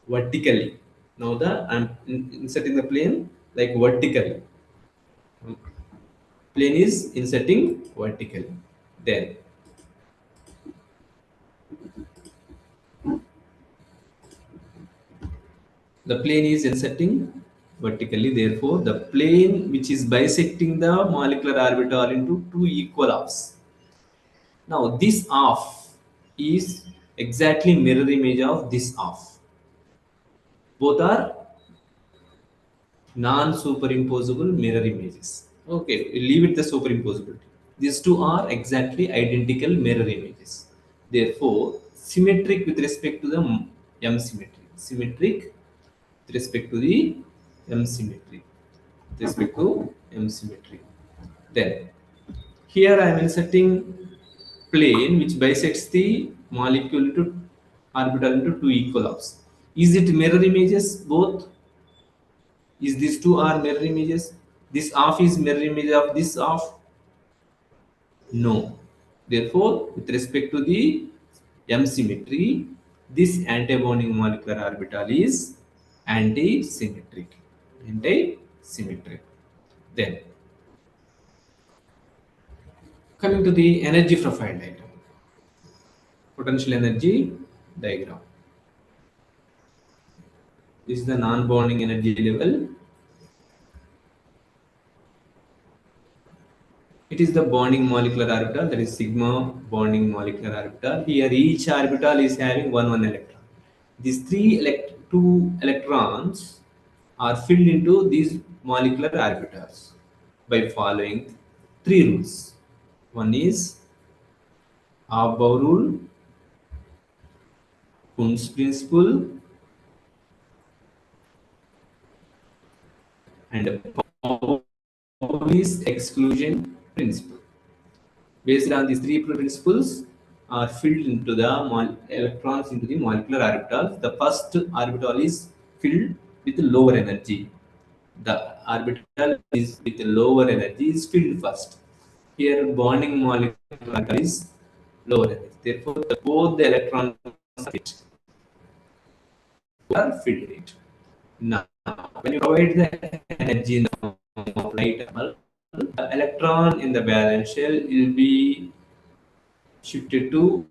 vertically. Now, I am inserting the plane like vertically. Plane is inserting vertically. Then, the plane is inserting vertically. Therefore, the plane which is bisecting the molecular orbital into two equal halves. Now this half is exactly mirror image of this half. Both are non-superimposable mirror images. Okay, leave it the superimposability. These two are exactly identical mirror images. Therefore, symmetric with respect to the M symmetry. Symmetric with respect to the M symmetry. With respect to M symmetry. Then here I am inserting plane which bisects the molecule into orbital into two equal halves. Is it mirror images both? Is these two are mirror images? This half is mirror image of this half? No. Therefore, with respect to the M symmetry, this antibonding molecular orbital is anti-symmetric. Anti-symmetric. Then, coming to the energy profile diagram, potential energy diagram. This is the non-bonding energy level. It is the bonding molecular orbital, that is sigma bonding molecular orbital. Here each orbital is having one electron. These two electrons are filled into these molecular orbitals by following three rules. One is Aufbau rule, Kunz principle, and Pauli's exclusion principle. Based on these three principles, are filled into the electrons into the molecular orbitals. The first orbital is filled with lower energy. The orbital is with lower energy is filled first. Here, bonding molecular orbital is lower energy. Therefore, both the electrons are filled it. Now, when you provide the energy in the form of light, the electron in the valence shell will be shifted to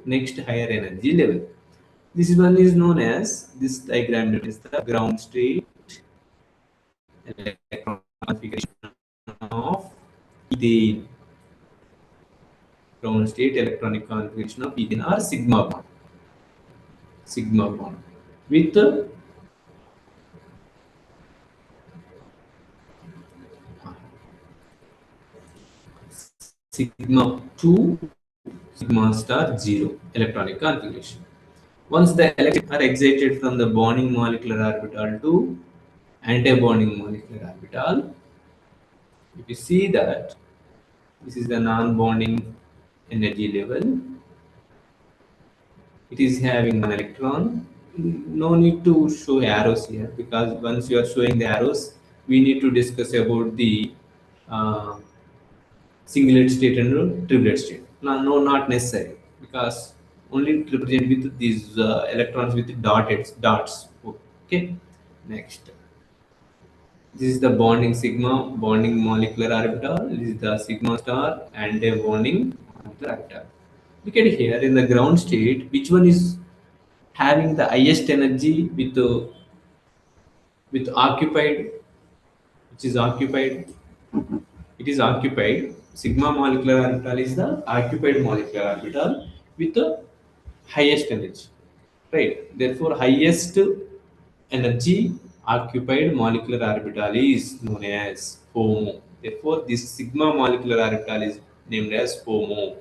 next higher energy level. This one is known as, this diagram is the ground state electron configuration of ethane. Ground state electronic configuration of ethane or sigma bond. Sigma bond with sigma 2, sigma star 0 electronic configuration. Once the electrons are excited from the bonding molecular orbital to anti-bonding molecular orbital, if you see that this is the non-bonding energy level, it is having one electron. No need to show arrows here, because once you are showing the arrows, we need to discuss about the uh, singlet state and triplet state. No, not necessary, because only represent with these electrons with dots. Okay, next. This is the bonding sigma, bonding molecular orbital. This is the sigma star and a bonding molecular orbital. Look at here in the ground state, which one is having the highest energy with occupied, which is occupied. It is occupied. Sigma molecular orbital is the occupied molecular orbital with the highest energy, right? Therefore, highest energy occupied molecular orbital is known as HOMO. Therefore, this sigma molecular orbital is named as HOMO.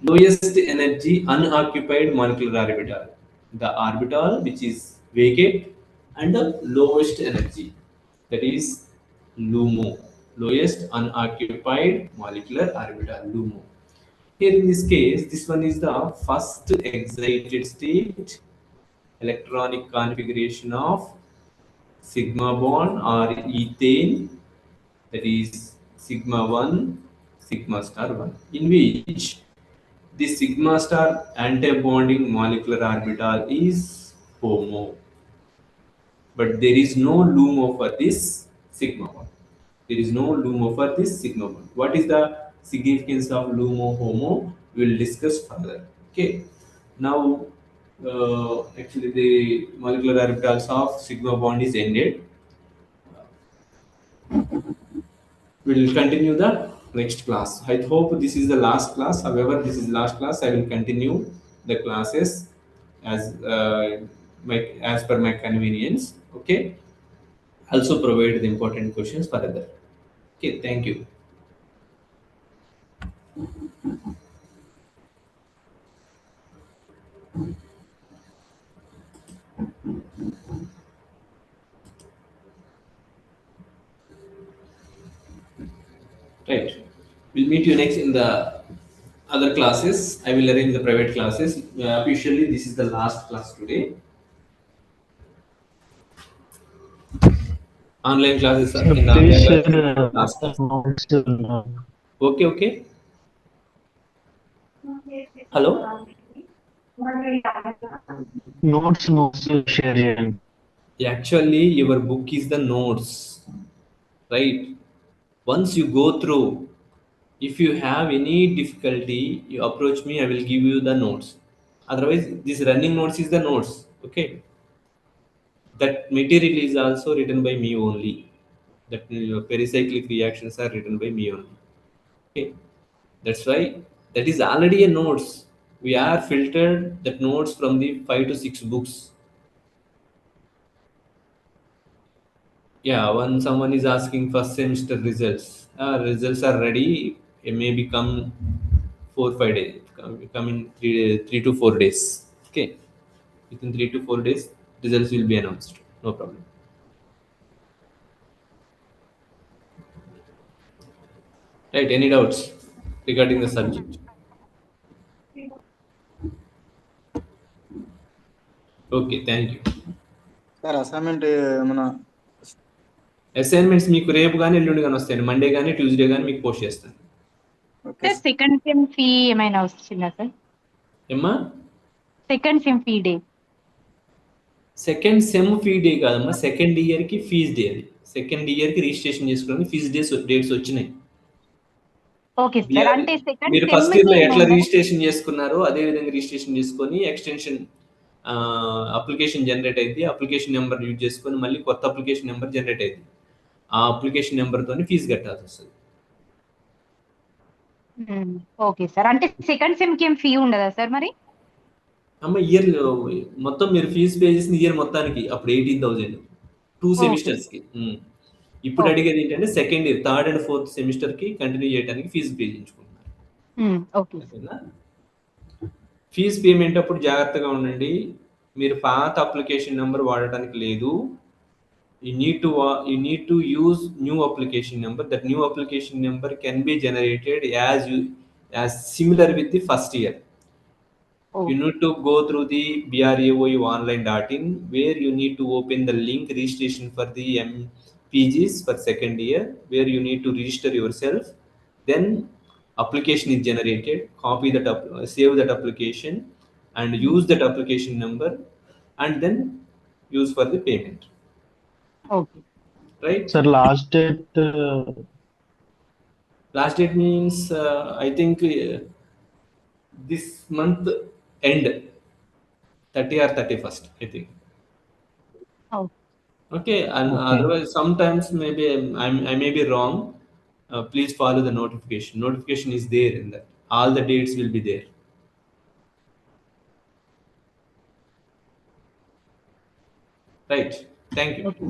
Lowest energy unoccupied molecular orbital, the orbital which is vacant and the lowest energy, that is LUMO, lowest unoccupied molecular orbital, LUMO. Here in this case, this one is the first excited state electronic configuration of sigma bond or ethane, that is sigma 1, sigma star 1, in which the sigma star anti-bonding molecular orbital is HOMO, but there is no LUMO for this sigma bond. There is no LUMO for this sigma bond. What is the significance of LUMO HOMO? We will discuss further. Okay. Now, actually, the molecular orbitals of sigma bond is ended. We will continue the next class. I hope this is the last class. However, this is last class. I will continue the classes as as per my convenience. Okay. Also provide the important questions further. Okay. Thank you. Right. We'll meet you next in the other classes. I will arrange the private classes. Officially, this is the last class today. Online classes Sir, in the please online share classes. Last class. notes. Okay, okay. Hello. Notes share. Actually, your book is the notes, right? Once you go through, if you have any difficulty, you approach me. I will give you the notes. Otherwise, this running notes is the notes. Okay, that material is also written by me only. That pericyclic reactions are written by me only. Okay, that's why that is already a notes. We are filtered that notes from the 5 to 6 books. Yeah, when someone is asking first semester results, results are ready. It may become 4 5 days. Come in 3 to 4 days. Okay, within 3 to 4 days, results will be announced. No problem. Right? Any doubts regarding the subject? Okay, thank you. Sir assignment మన assignments మీకు రేపు కానీ ఎల్లుండి కానీ వస్తాయండి. Monday కానీ Tuesday కానీ మీకు పోస్ట్ చేస్తాను. Okay sir second sem fee ఏమైనా వస్తుందా సార్? ఏమ్మా? Second sem fee day. Second sem fee day కాదమ్మా, సెకండ్ ఇయర్కి ఫీజ్ డే అది. సెకండ్ ఇయర్కి రిజిస్ట్రేషన్ చేసుకోవడానికి ఫీజ్ డేట్స్ వచ్చినాయి. Okay sir. అంటే సెకండ్ మీరు సెమ్ ఫస్ట్ ఇయర్ లో కి ఎట్లా రిజిస్ట్రేషన్ చేసుకున్నారో అదే విధంగా రిజిస్ట్రేషన్ చేసుకొని ఎక్స్టెన్షన్ అప్లికేషన్ జనరేట్ అయింది. అప్లికేషన్ నెంబర్ యూజ్ చేసుకొని మళ్ళీ కొత్త అప్లికేషన్ నెంబర్ జనరేట్ అయింది. ఆ అప్లికేషన్ నెంబర్తో ఫీజు కట్టాల్సి వస్తుంది. Okay sir. అంటే సెకండ్ సెమ్ కి ఏం ఫీ ఉండదా సార్ మరి? అమ్మ ఇయర్ మొత్తం మీరు ఫీజు పే చేసిన ఇయర్ మొత్తానికి అప్పుడు 18,000 2 సెమిస్టర్స్కి. ఇప్పుడు అడిగేది ఏంటంటే second year, third and fourth సెమిస్టర్కి కంటిన్యూ చేయడానికి ఫీజు పే చేయించుకుంటున్నారు. ఓకే. ఫీజు పేమెంట్ అప్పుడు జాగ్రత్తగా ఉండండి. మీరు పాత అప్లికేషన్ నెంబర్ వాడటానికి లేదు. You need to use new application number. That new application number can be generated as similar with the first year. You need to go through the braoonline.in where you need to open the link registration for the MPGs for second year, where you need to register yourself. Then application is generated. Copy that save that application and use that application number, and then use for the payment. Okay. Right? Sir, last date. Last date means I think this month end 30 or 31st, I think. Okay, and Okay. otherwise sometimes maybe I may be wrong. Please follow the notification. Notification is there in that. All the dates will be there. Right. Thank you. Okay.